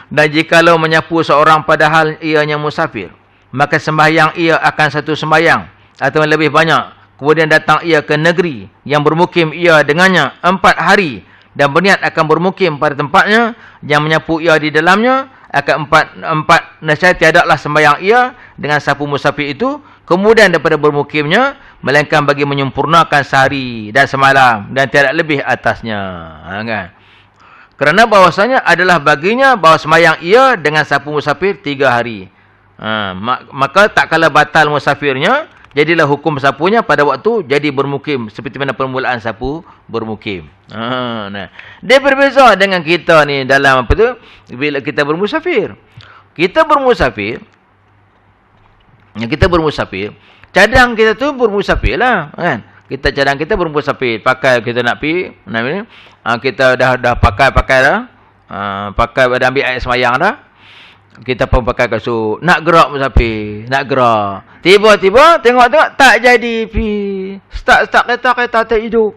Dan jikalau menyapu seorang padahal ianya musafir, maka sembahyang ia akan satu sembahyang atau lebih banyak. Kemudian datang ia ke negeri yang bermukim ia dengannya 4 hari dan berniat akan bermukim pada tempatnya yang menyapu ia di dalamnya akan 4 nescaya tiadalah sembahyang ia dengan sapu musafir itu kemudian daripada bermukimnya, melainkan bagi menyempurnakan sehari dan semalam dan tiada lebih atasnya. Kan? Kerana bahawasanya adalah baginya bahawa sembahyang ia dengan sapu musafir 3 hari. Maka tak kala batal musafirnya, Jadilah hukum sapunya pada waktu jadi bermukim. Seperti mana permulaan sapu bermukim. Nah. Dia berbeza dengan kita ni dalam apa tu? Bila kita bermusafir. Kita bermusafir. Cadang kita tu bermusafir lah. Kan? Cadang kita bermusafir. Pakai kita nak pergi. Kita dah pakai dah. Pakai dah ambil air semayang dah. Kita pun pakai kasut. Nak gerak musafir. Nak gerak. Tiba-tiba tengok tak jadi pi. Start kereta tak hidup.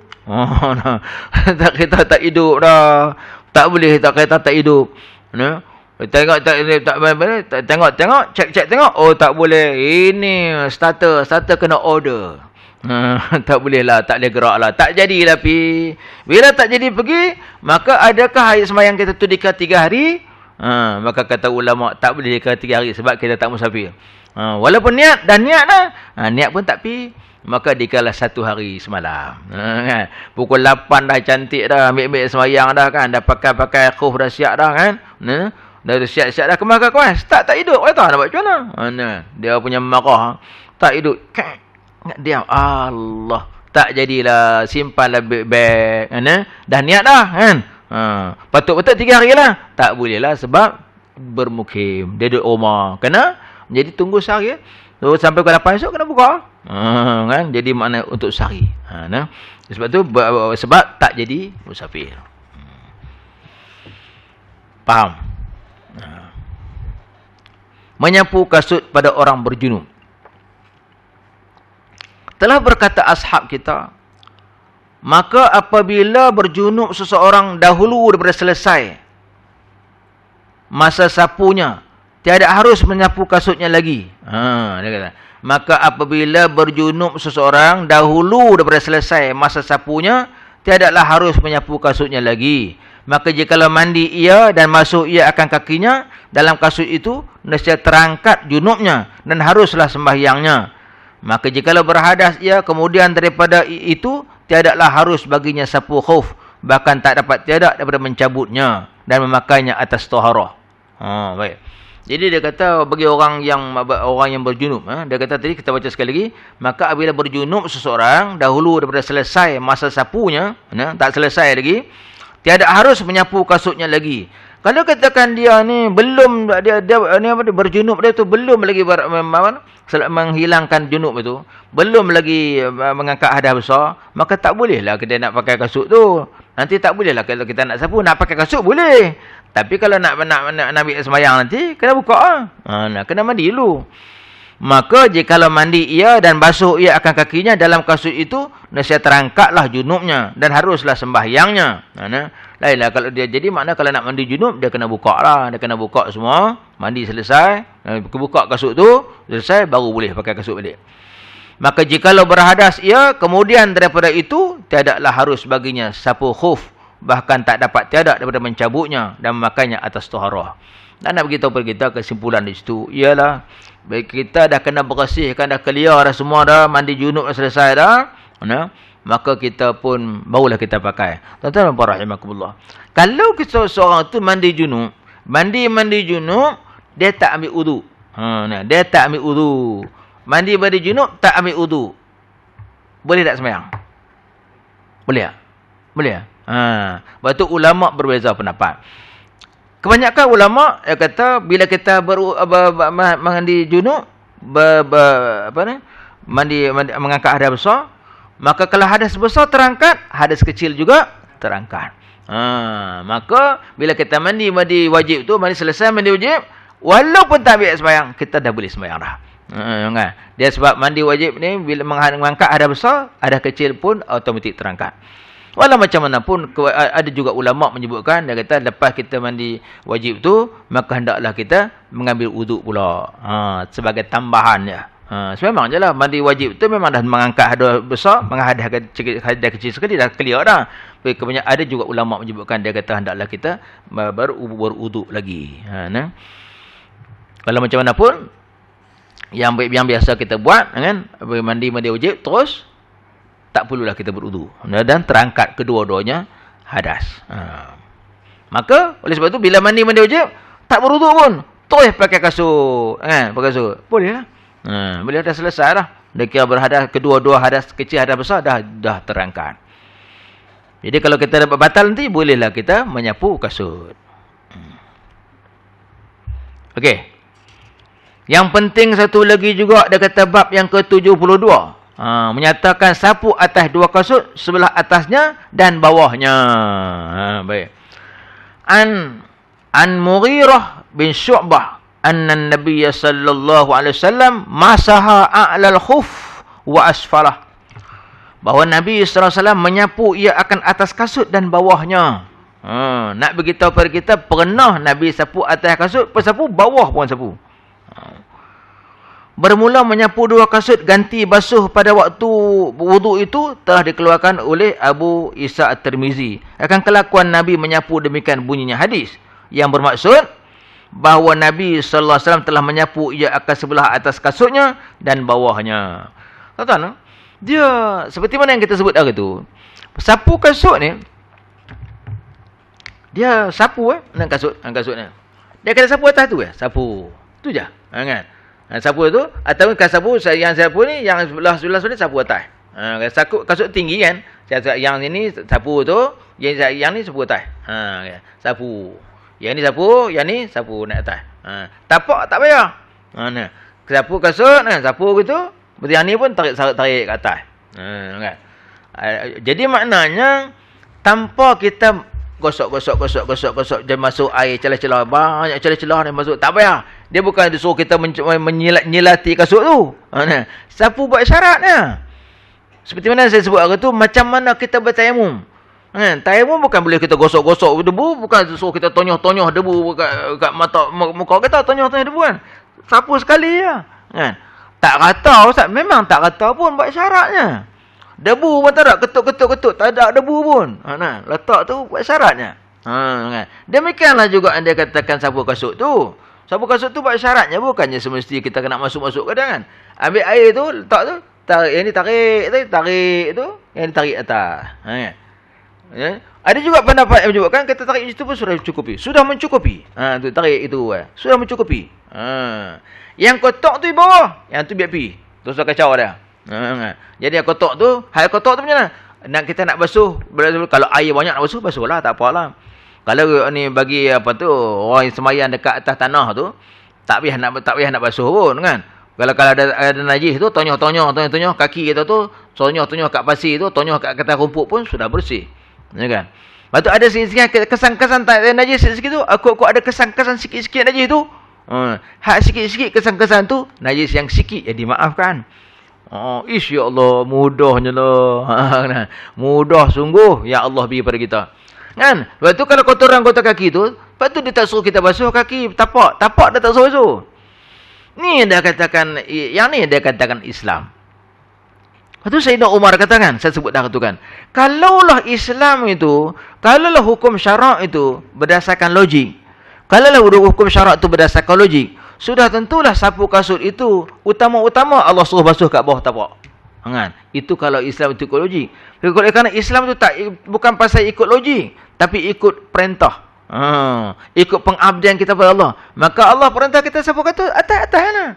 Tak kereta tak hidup dah. Tak boleh kereta tak hidup. Tengok cek tengok. Oh tak boleh. Ini starter kena order. Tak boleh lah, tak boleh gerak lah. Tak jadilah pi. Bila tak jadi pergi, maka adakah hari semayang kita tu dikira 3 hari? Maka kata ulama tak boleh dikira 3 hari sebab kita tak musafir. Walaupun niat dah, niat pun tak pi, maka dikala 1 hari semalam. Pukul 8 dah cantik dah, ambil semayang dah kan, dah pakai khuf dah siap dah kan. Dah siap-siap dah kemas tak hidup kata nak buat macam mana. Dia punya marah, tak hidup. Diam, Allah, tak jadilah, simpanlah beg dah niat dah kan. Patut-patut 3 hari lah. Tak boleh lah sebab bermukim. Dia duduk rumah. Kena? Jadi tunggu sehari. So, sampai ke 8 esok kena buka. Kan? Jadi makna untuk sehari. Sebab tu sebab tak jadi musafir. Faham? Menyapu kasut pada orang berjunub. Telah berkata ashab kita, maka apabila berjunub seseorang dahulu daripada selesai masa sapunya, tiada harus menyapu kasutnya lagi. Dia kata, maka apabila berjunub seseorang dahulu daripada selesai masa sapunya, tiadalah harus menyapu kasutnya lagi. Maka jikalau mandi ia dan masuk ia akan kakinya, dalam kasut itu nescaya terangkat junubnya dan haruslah sembahyangnya. Maka jikalau berhadas ia kemudian daripada itu, tiadalah harus baginya sapu khuf, bahkan tak dapat tiada daripada mencabutnya dan memakainya atas taharah. Baik. Jadi dia kata bagi orang yang berjunub, dia kata tadi kita baca sekali lagi, maka apabila berjunub seseorang dahulu daripada selesai masa sapunya, tak selesai lagi, tiada harus menyapu kasutnya lagi. Kalau katakan dia ni belum dia berjunub dia tu belum lagi menghilangkan junub itu, belum lagi mengangkat hadas besar, maka tak bolehlah kita nak pakai kasut tu. Nanti tak bolehlah kalau kita nak sapu, nak pakai kasut boleh. Tapi kalau nak ambil semayang nanti kena buka kena mandi dulu. Maka jikalau mandi ia dan basuh ia akan kakinya, dalam kasut itu nescaya terangkatlah junubnya dan haruslah sembahyangnya. Lainlah kalau dia jadi makna kalau nak mandi junub dia kena buka lah, dia kena buka semua, mandi selesai, buka kasut tu selesai baru boleh pakai kasut balik. Maka jikalau berhadas ia kemudian daripada itu, tiadalah harus baginya sapu khuf, bahkan tak dapat tiada daripada mencabutnya dan memakainya atas taharah. Dan nak beritahu kepada kita kesimpulan di situ ialah baik kita dah kena bersihkan, dah clear dah semua dah, mandi junub dah selesai dah, maka kita pun barulah kita pakai. Tuan-tuan dan puan rahimakumullah. Kalau kita seorang tu mandi junub, dia tak ambil wudu. Dia tak ambil wudu. Mandi junub tak ambil wudu. Boleh tak sembahyang? Boleh tak? Boleh tak? Sebab tu ulama berbeza pendapat. Kebanyakan ulama dia kata bila kita mandi junub mandi mengangkat hadas besar, maka kalau hadas besar terangkat, hadas kecil juga terangkat. Maka bila kita mandi wajib tu, mandi selesai mandi wajib, walaupun tak ambil sembahyang, kita dah boleh sembahyang dah. Dia sebab mandi wajib ni bila mengangkat hadas besar, hadas kecil pun automatik terangkat. Walau macam mana pun, ada juga ulama menyebutkan, dia kata lepas kita mandi wajib tu, maka hendaklah kita mengambil wuduk pula. Sebagai tambahan ya. Memang je lah, mandi wajib tu memang dah mengangkat hadas besar, mengangkat hadas kecil sekali, dah clear dah. Kebanyakan ada juga ulama menyebutkan, dia kata hendaklah kita baru berwuduk lagi. Kalau macam mana pun, yang biasa kita buat, kan, mandi wajib terus, tak perlulah kita berwudu dan terangkat kedua-duanya hadas. Maka oleh sebab tu bila mandi wajib tak berwudu pun terus pakai kasut, pakai kasut. Boleh lah. Boleh dah selesai dah. Dia kira berhadas, kedua-dua hadas kecil, hadas besar dah terangkan. Jadi kalau kita dapat batal nanti, bolehlah kita menyapu kasut. Okey. Yang penting satu lagi juga, dia kata bab yang ke-72. Menyatakan sapu atas dua kasut, sebelah atasnya dan bawahnya. Baik. An Mughirah bin Syu'bah anna Nabiy sallallahu alaihi wasallam masaha a'lal khuf wa asfalah. Bahawa Nabi sallallahu alaihi wasallam menyapu ia akan atas kasut dan bawahnya. Nak beritahu pada kita, pernah Nabi sapu atas kasut, sapu bawah pun sapu. Bermula menyapu dua kasut ganti basuh pada waktu wuduk itu telah dikeluarkan oleh Abu Isa At-Tirmizi. Akan kelakuan Nabi menyapu demikian bunyinya hadis, yang bermaksud bahawa Nabi sallallahu alaihi wasallam telah menyapu ia akan sebelah atas kasutnya dan bawahnya. Tuan-tuan, dia seperti mana yang kita sebut hari tu. Sapu kasut ni, dia sapu dengan kasutnya. Dia kena sapu atas tu sapu. Tu je. Kan? Sapu tu, atau sapu yang sapu ni, yang sebelah ni sapu atas. Kasut tinggi kan. Yang ini sapu tu, yang ni sapu atas. Sapu. Yang ni sapu, yang ni sapu naik atas. Tapak tak payah. Sapu kasut, sapu gitu. Seperti yang ni pun tarik ke atas. Kan? Jadi maknanya, tanpa kita gosok, dia masuk air celah-celah, banyak celah-celah ni masuk, tak payah. Dia bukan disuruh kita menyilati kasut tu. Sapu buat syaratnya. Seperti mana saya sebut hari tu, macam mana kita bertayamum. Tayamum bukan boleh kita gosok-gosok debu, bukan disuruh kita tonyoh-tonyoh debu kat mata muka kita, tonyoh-tonyoh debu kan. Sapu sekali je. Kan? Tak rata Ustaz, memang tak rata pun buat syaratnya. Debu pun tak ada, ketuk-ketuk, tak ada debu pun. Letak tu buat syaratnya. Kan? Demikianlah juga anda katakan sapu kasut tu. Sapu kasut tu buat syaratnya, bukannya semesti kita kena masuk-masuk kadang kan. Ambil air tu, letak tu, tarik, yang ni tarik tu, yang ni tarik atas. Kan? Ya? Ada juga pendapat yang menyebutkan kata tarik itu pun sudah mencukupi. Sudah mencukupi. Tu tarik itu sudah mencukupi. Yang kotak tu di bawah, yang tu biar pi. Tu sudah kacau dah. Jadi yang kotak tu, hal kotak tu macam mana? Kita nak basuh, kalau air banyak nak basuhlah, tak apalah. Kalau ni bagi apa tu, orang semayang dekat atas tanah tu, tak payah nak basuh pun kan. Kalau ada najis tu, tonyoh kaki kita tu, tonyoh kat pasir tu, tonyoh kat atas rumput pun sudah bersih. Ya kan? Lepas tu ada sikit-sikit kesan-kesan tak ada najis sikit tu, aku ada kesan-kesan sikit-sikit najis tu. Hak sikit-sikit kesan-kesan tu, najis yang sikit ya dimaafkan. Ya Allah, mudahnya lah. Mudah sungguh ya Allah beri pada kita. Kan? Lepas tu kalau kotoran kaki tu, lepas tu dia tak suruh kita basuh kaki, tapak dah tak suruh basuh. Ni dia katakan, yang ni dia katakan Islam. Lepas tu Sayyidina Umar katakan, saya sebut dah tu kan. Kalaulah Islam itu, kalaulah hukum syarak itu berdasarkan logik, kalaulah hukum syarak itu berdasarkan logik, sudah tentulah sapu kasut itu utama-utama Allah suruh basuh kat bawah tapak. Kan? Itu kalau Islam itu ikut logik. Kerana Islam itu bukan pasal ikut logik, tapi ikut perintah. Ikut pengabdian kita pada Allah. Maka Allah perintah kita sapu kasut atas lah.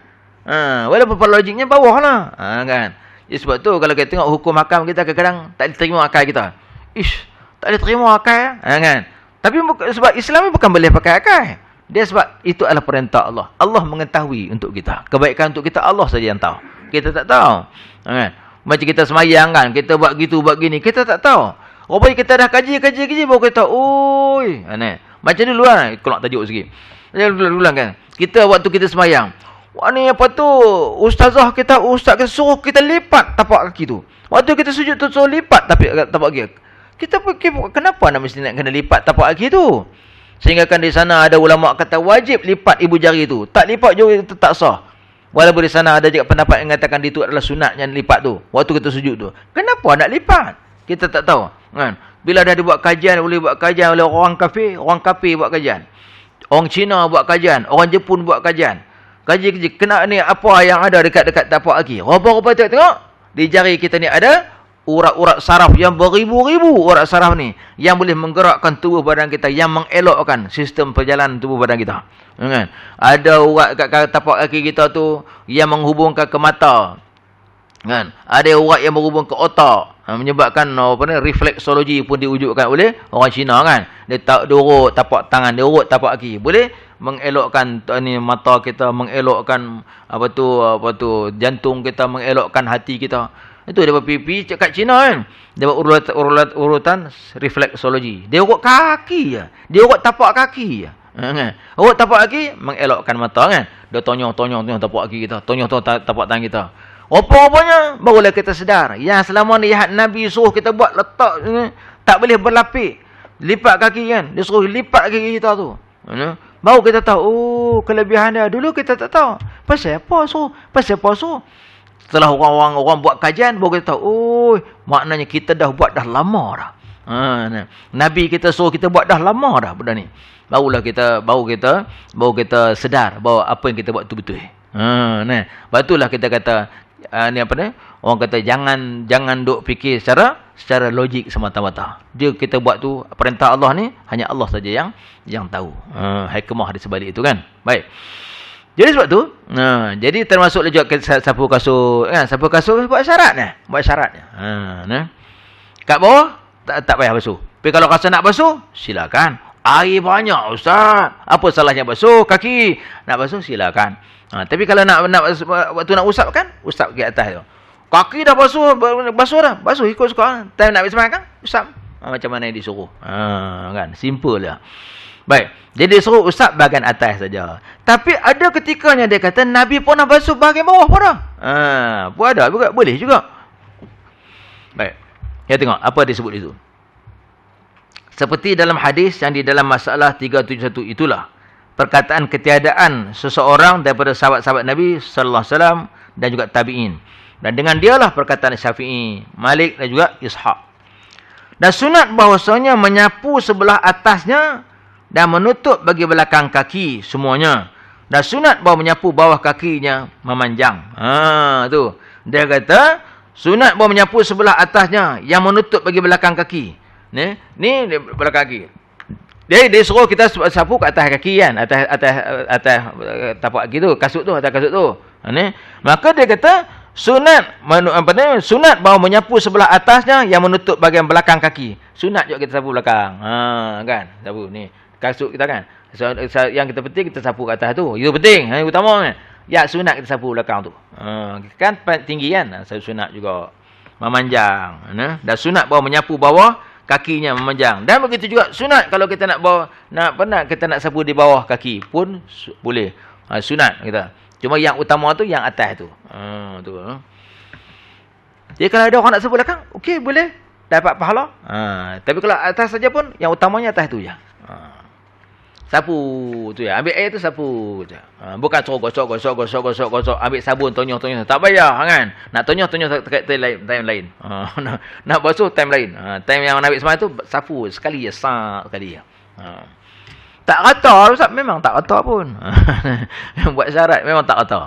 Walaupun logiknya bawah lah. Kan? Jadi sebab tu kalau kita tengok hukum hakam kita kadang-kadang tak diterima akal kita. Tak diterima akal. Kan? Tapi sebab Islam bukan boleh pakai akal. Dia sebab itu adalah perintah Allah. Allah mengetahui untuk kita. Kebaikan untuk kita Allah saja yang tahu. Kita tak tahu. Kan? Macam kita semayang kan. Kita buat gitu, buat gini. Kita tak tahu. Rupanya kita dah kaji baru kita tahu. Macam dulu kan. Keluar tajuk sikit. Dulu kan. Kita waktu kita semayang. Wah ni apa tu? Ustaz kita suruh kita lipat tapak kaki tu. Waktu kita sujud tu suruh lipat tapak kaki. Kita fikir kenapa nak mesti nak kena lipat tapak kaki tu? Sehingga kan di sana ada ulama kata wajib lipat ibu jari tu. Tak lipat jari itu tak sah. Walaupun di sana ada juga pendapat yang mengatakan itu adalah sunat yang lipat tu. Waktu kita sujud tu. Kenapa nak lipat? Kita tak tahu. Kan? Bila dah dibuat kajian, boleh buat kajian oleh orang kafir buat kajian. Orang Cina buat kajian. Orang Jepun buat kajian. Kaji kena ni apa yang ada dekat-dekat tapak kaki. Rupa-rupa tengok. Di jari kita ni ada urat-urat saraf yang beribu-ribu urat saraf ni. Yang boleh menggerakkan tubuh badan kita. Yang mengelokkan sistem perjalanan tubuh badan kita. Kan? Ada urat kat tapak kaki kita tu yang menghubungkan ke mata. Kan? Ada urat yang berhubung ke otak. Menyebabkan refleksologi pun diwujudkan oleh orang Cina kan. Dia urut tapak tangan, dia urut tapak kaki. Boleh mengelokkan mata kita, mengelokkan apa tu jantung kita, mengelokkan hati kita. Itu dia buat pipi kat Cina kan. Dia buat urutan refleksologi. Dia urut kaki je. Dia urut tapak kaki je. Kan? Urut tapak kaki mengelokkan mata kan. Dia tonyong tapak kaki kita, tonyong tapak tangan kita. Apa-apanya barulah kita sedar. Yang selama ni Nabi suruh kita buat letak tak boleh berlapik. Lipat kaki kan. Dia suruh lipat kaki kita tu. Baru kita tahu, oh kelebihan dia. Dulu kita tak tahu. Pasal apa suruh? Setelah orang buat kajian, baru kita tahu, oh maknanya kita dah buat dah lama dah. Nabi kita suruh kita buat dah lama dah benda ni. Baru kita sedar bahawa apa yang kita buat tu betul. Batulah kita kata orang kata jangan duk fikir secara logik semata-mata. Kita buat tu perintah Allah ni hanya Allah saja yang tahu. Hikmah di sebalik itu kan. Baik. Jadi sebab tu, jadi termasuk juga sapu kasut kan. Sapu kasut buat syaratnya. Kat bawah tak payah basuh. Tapi kalau rasa nak basuh, silakan. Air banyak ustaz. Apa salahnya basuh kaki? Nak basuh silakan. Tapi kalau waktu nak usap kan, usap ke atas tu. Kaki dah basuh dah. Basuh ikut suka. Time nak habis makan, usap. Macam mana yang disuruh. Kan? Simple lah. Baik. Jadi disuruh usap bahagian atas saja. Tapi ada ketikanya dia kata, Nabi pun nak basuh bahagian bawah pun dah. Pun ada juga. Boleh juga. Baik. Kita tengok apa disebut itu. Seperti dalam hadis yang di dalam masalah 371 itulah. Perkataan ketiadaan seseorang daripada sahabat-sahabat Nabi sallallahu alaihi wasallam dan juga tabi'in. Dan dengan dialah perkataan Syafi'i, Malik dan juga Ishaq. Dan sunat bahawasanya menyapu sebelah atasnya dan menutup bagi belakang kaki semuanya. Dan sunat bahawa menyapu bawah kakinya memanjang. Tu. Dia kata sunat bahawa menyapu sebelah atasnya yang menutup bagi belakang kaki. Ni belakang kaki. Dia suruh kita sapu kat atas kaki kan, atas tapak kaki tu, kasut tu, atas kasut tu. Maka dia kata sunat bahawa menyapu sebelah atasnya yang menutup bahagian belakang kaki. Sunat juga kita sapu belakang. Kan? Sapu ni kasut kita kan. Yang kita penting kita sapu kat atas tu. Itu penting, yang utama kan. Ya sunat kita sapu belakang tu. Kan tinggi kan? Sunat juga memanjang. Dan sunat bahawa menyapu bawah kakinya memanjang. Dan begitu juga sunat kalau kita kita nak sapu di bawah kaki pun boleh. Sunat kita. Cuma yang utama tu yang atas tu. Jadi kalau ada orang nak sapu belakang, okey boleh dapat pahala. Tapi kalau atas saja pun yang utamanya atas tu je. Sapu tu ya. Ambil air tu sapu je. Bukan suruh gosok. Ambil sabun tonyong. Tak payah kan. Nak tonyong time lain. Nak basuh time lain. Time yang nak ambil semua tu sapu sekali je, sekali je. Tak rata Ustaz, memang tak rata pun. Buat syarat memang tak rata.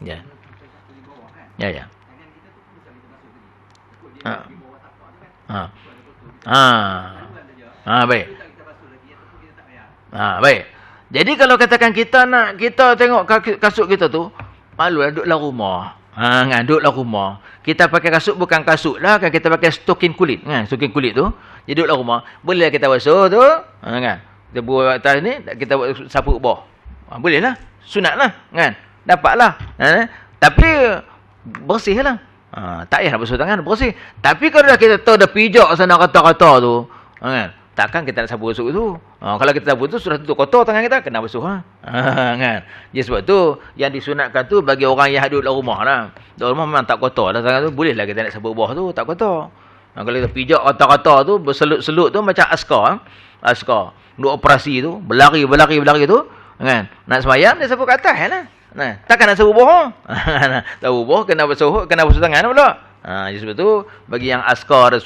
Ya. Ya. Baik. Baik. Jadi kalau katakan kita tengok kasut kita tu, malu lah duduklah rumah. Duduklah rumah. Kita pakai kasut bukan kasut lah kan, kita pakai stokin kulit kan, stokin kulit tu. Jadi duduklah rumah. Boleh lah kita basuh tu, kan. Kita buat atas ni, kita buat sapu bawah. Boleh lah. Sunat lah kan. Dapatlah. Tapi bersihlah. Tak payah nak basuh tangan, bersih. Tapi kalau dah kita tahu dah pijak sana kata-kata tu, kan. Takkan kita nak sapu basuh tu. Kalau kita sapu tu sudah tentu kotor tangan kita, kena basuh kan. Jadi sebab tu yang disunatkan tu bagi orang yang duduk dalam rumah lah. Dalam rumah memang tak kotor lah tangan tu, bolehlah kita nak sapu bawah tu tak kotor. Kalau kita pijak kata-kata tu berselut-selut tu macam askar. Duk operasi tu, berlari tu kan. Nak sembahyang dia sapu kat atas lah. Takkan nak sapu bawah. Sapu bawah kena basuh tangan pula. Jadi sebab tu bagi yang askar dan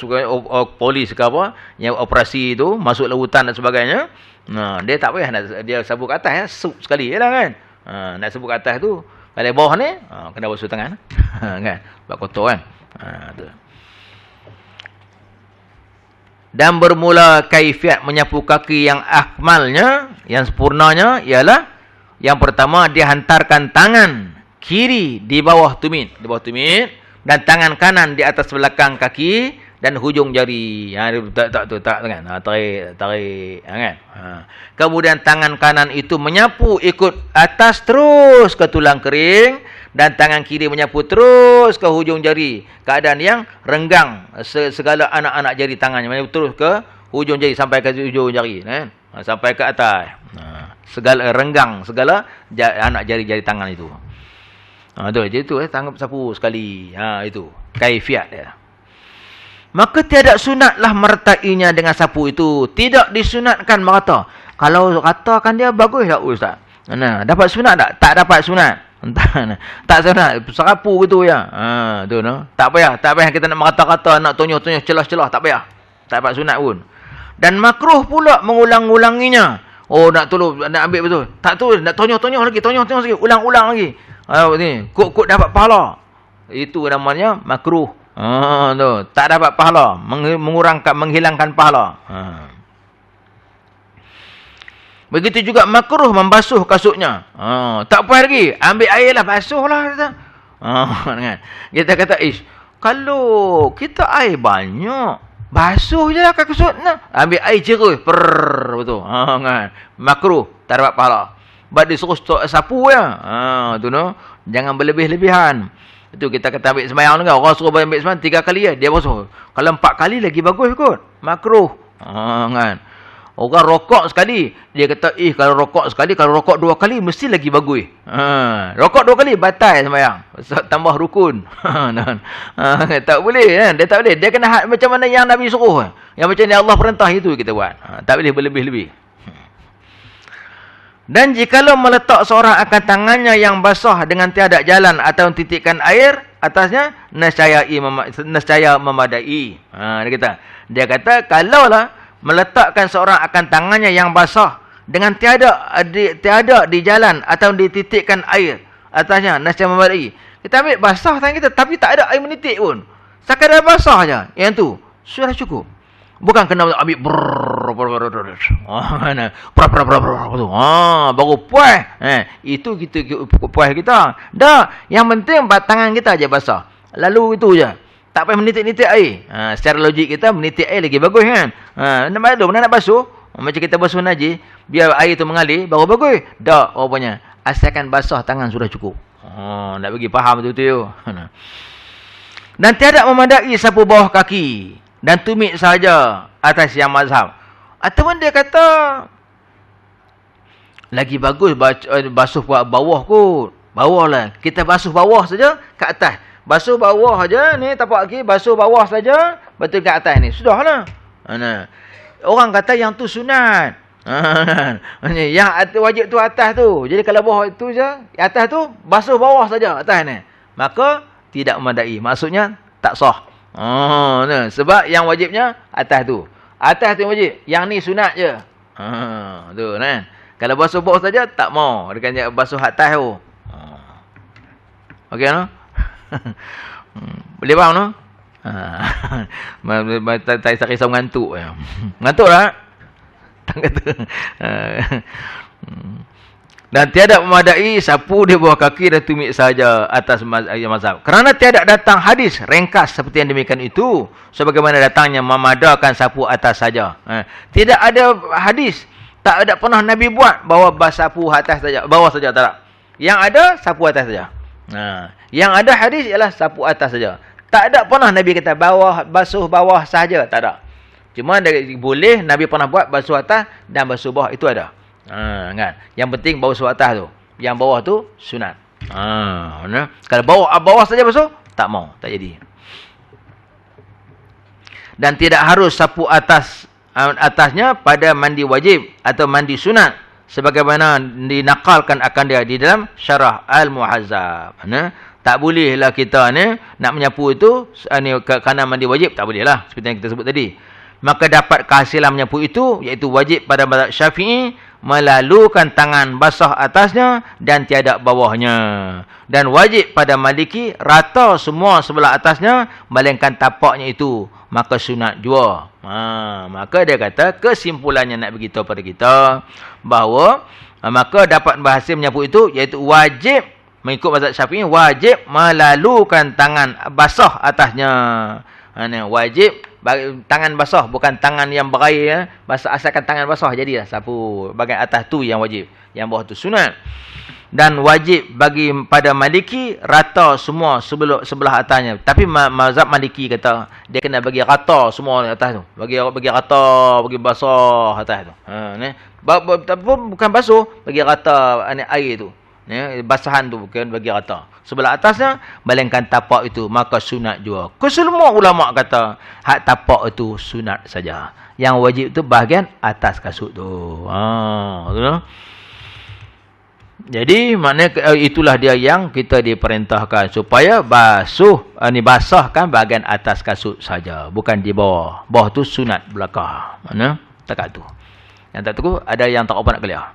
polis ke apa yang operasi tu masuk lautan dan sebagainya, dia tak payah nak dia sapu kat atas sup sekali jelah kan. Nak sapu kat atas tu pada bawah ni kena basuh tangan kan, sebab kotor kan. Tu. Dan bermula kaifiat menyapu kaki yang akmalnya, yang sempurnanya ialah yang pertama dia hantarkan tangan kiri di bawah tumit, dan tangan kanan di atas belakang kaki dan hujung jari. Tak kan. Tarik kan. Kemudian tangan kanan itu menyapu ikut atas terus ke tulang kering dan tangan kiri menyapu terus ke hujung jari. Keadaan yang renggang segala anak-anak jari tangannya menyapu terus ke hujung jari sampai ke hujung jari kan. Sampai ke atas. Segala renggang segala anak jari-jari tangan itu. Itu tanggap sapu sekali. Itu kaifiat dia. Maka tiada sunatlah mertainya dengan sapu itu. Tidak disunatkan merata. Kalau katakan dia bagus tak ustaz? Dapat sunat tak? Tak dapat sunat. Tak sunat. Sapu gitu ya. Tu no. Tak payah kita nak merata-rata, nak tonyoh-tonyoh celah-celah, tak payah. Tak dapat sunat pun. Dan makruh pula mengulang-ulanginya. Nak tolong, nak ambil betul. Tak tu, nak tonyoh-tonyoh lagi, ulang-ulang lagi. Ni, kok dapat pahala. Itu namanya makruh. Tu, tak dapat pahala, menghilangkan pahala. Begitu juga makruh membasuh kasutnya. Tak apa lagi, ambil air lah, basuhlah. Kita kata, kalau kita air banyak, basuh je lah kasut. Ambil air cerus. Betul. Kan? Makruh, tak dapat pahala. Sebab dia suruh sapu ya. Tu no. Jangan berlebih-lebihan. Itu kita kata ambil sembahyang juga. Orang suruh ambil sembahyang 3 kali dia basuh. Kalau 4 kali lagi bagus kot. Makruh. Kan? Orang rokok sekali. Dia kata, kalau rokok sekali, kalau rokok 2 kali, mesti lagi bagus. Rokok 2 kali, batal sembahyang. Tambah rukun. Tak boleh. Dia tak boleh. Dia kena macam mana yang Nabi suruh. Yang macam ni Allah perintah itu kita buat. Tak boleh berlebih-lebih. Dan jikalau meletak seorang akan tangannya yang basah dengan tiada jalan atau titikkan air atasnya, nescaya memadai. Dia kata, kalaulah meletakkan seorang akan tangannya yang basah dengan tiada di jalan atau dititikkan air atasnya, nescaya memadai. Kita ambil basah tangan kita tapi tak ada air menitik pun. Sekadar basah aja. Yang tu sudah cukup. Bukan kena ambil baru puas. Itu kita puas kita. Dah, yang penting tangan kita aja basah. Lalu itu je. Tak payah menitik-nitik air. Secara logik kita menitik air lagi bagus kan. Mana nak basuh? Macam kita basuh najis, biar air tu mengalir baru bagus. Dah, rupanya asalkan basah tangan sudah cukup. Nak bagi faham betul-betul. Dan tiada memadai sapu bawah kaki dan tumit saja atas yang mazhab. Ataupun dia kata lagi bagus basuh bawah kot. Bawah lah. Kita basuh bawah saja ke atas. Basuh bawah saja ni tapak kaki, basuh bawah saja betul ke atas ni. Sudahlah. Orang kata yang tu sunat. Yang wajib tu atas tu. Jadi kalau bawah tu je, atas tu basuh bawah saja atas ni. Maka tidak memadai. Maksudnya tak sah. Sebab yang wajibnya atas tu. Atas tu yang wajib. Yang ni sunat je. Tu kan. Kalau basuh bawah saja tak mau. Dia basuh atas tu. Okey no? Boleh faham no? Tak kisah ngantuk. Ngantuk tak? Tak kata. Dan tiada memadai sapu di bawah kaki dan tumit saja atas mazhab. Kerana tiada datang hadis ringkas seperti yang demikian itu. Sebagaimana datangnya memadakan sapu atas saja. Tidak ada hadis. Tak ada pernah Nabi buat bawa sapu atas saja, bawah saja, tak ada. Yang ada sapu atas saja. Yang ada hadis ialah sapu atas saja. Tak ada pernah Nabi kata basuh bawah saja, tak ada. Cuma boleh Nabi pernah buat basuh atas dan basuh bawah, itu ada. Kan? Yang penting basuh atas tu. Yang bawah tu sunat. Kalau bawah saja basuh, tak mau, tak jadi. Dan tidak harus sapu atasnya pada mandi wajib atau mandi sunat sebagaimana dinakalkan akan dia di dalam Syarah Al-Muhazzab. Tak bolehlah kita ni nak menyapu itu kerana mandi wajib, tak bolehlah seperti yang kita sebut tadi. Maka dapat kehasilan menyapu itu iaitu wajib pada mazhab Syafi'i melalukan tangan basah atasnya dan tiada bawahnya, dan wajib pada Maliki rata semua sebelah atasnya melainkan tapaknya itu, maka sunat jua. Maka dia kata kesimpulannya nak beritahu pada kita bahawa maka dapat berhasil menyapu itu iaitu wajib mengikut mazhab Syafi'i wajib melalukan tangan basah atasnya. Wajib tangan basah, bukan tangan yang berair ya. Asalkan tangan basah jadilah sapu bahagian atas tu yang wajib, yang bawah tu sunat. Dan wajib bagi pada Maliki rata semua sebelah atasnya. Tapi mazhab Maliki kata dia kena bagi rata semua atas tu. Bagi rata, bagi basah atas tu. Bukan basuh, bagi rata air tu. Basahan tu bukan bagi rata. Sebelah atasnya malingkan tapak itu maka sunat juga. Kesemua ulama kata hak tapak itu sunat saja. Yang wajib tu bahagian atas kasut tu. Betul? Jadi maknanya itulah dia yang kita diperintahkan supaya basahkan bahagian atas kasut saja, bukan di bawah. Bawah tu sunat belakang. Mana? Takat tu. Yang tak tahu ada yang tak apa nak kuliah.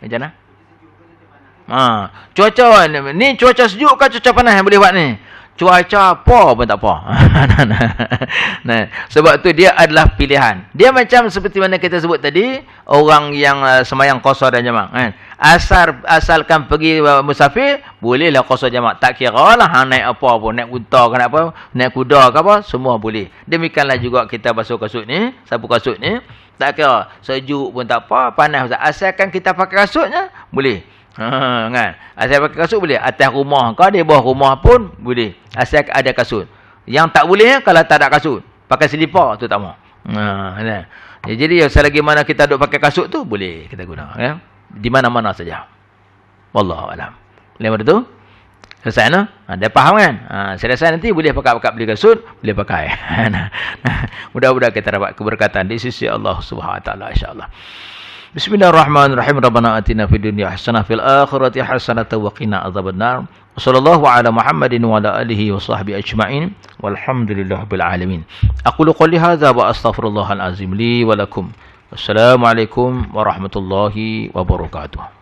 Macam mana? Cuaca ni cuaca sejuk ke cuaca panas yang boleh buat ni? Cuaca apa pun tak apa. Sebab tu dia adalah pilihan. Dia macam seperti mana kita sebut tadi, orang yang semayang qasar dan jamak kan. Asalkan pergi musafir, bolehlah qasar jamak. Tak kira lah naik apa pun, naik unta ke apa, naik kuda ke apa, semua boleh. Demikianlah juga kita basuh kasut ni, sapu kasut ni, tak kira sejuk pun tak apa, panas pun tak. Asalkan kita pakai kasutnya, boleh. Kan? Asal pakai kasut boleh. Atas rumah ke, di bawah rumah pun boleh. Asal ada kasut. Yang tak boleh kalau tak ada kasut, pakai selipar tu tak mau. Jadi selagi mana kita duk pakai kasut tu boleh kita guna ya. Di mana-mana saja. Wallahu alam. Lepas tu selesai no? Dia faham kan? Selesai nanti boleh pakai beli kasut, boleh pakai. Mudah-mudahan kita dapat keberkatan di sisi Allah Subhanahu wa taala insyaallah. Bismillahirrahmanirrahim. Rabbana atina fid dunya hasanah fil akhirati hasanah wa qina adzabannar. Sallallahu ala Muhammadin wa ala alihi wa sahbihi ajma'in. Walhamdulillahil alamin. Aqulu qouli hadza wa astaghfirullahal azim li wa lakum. Wassalamualaikum warahmatullahi wabarakatuh.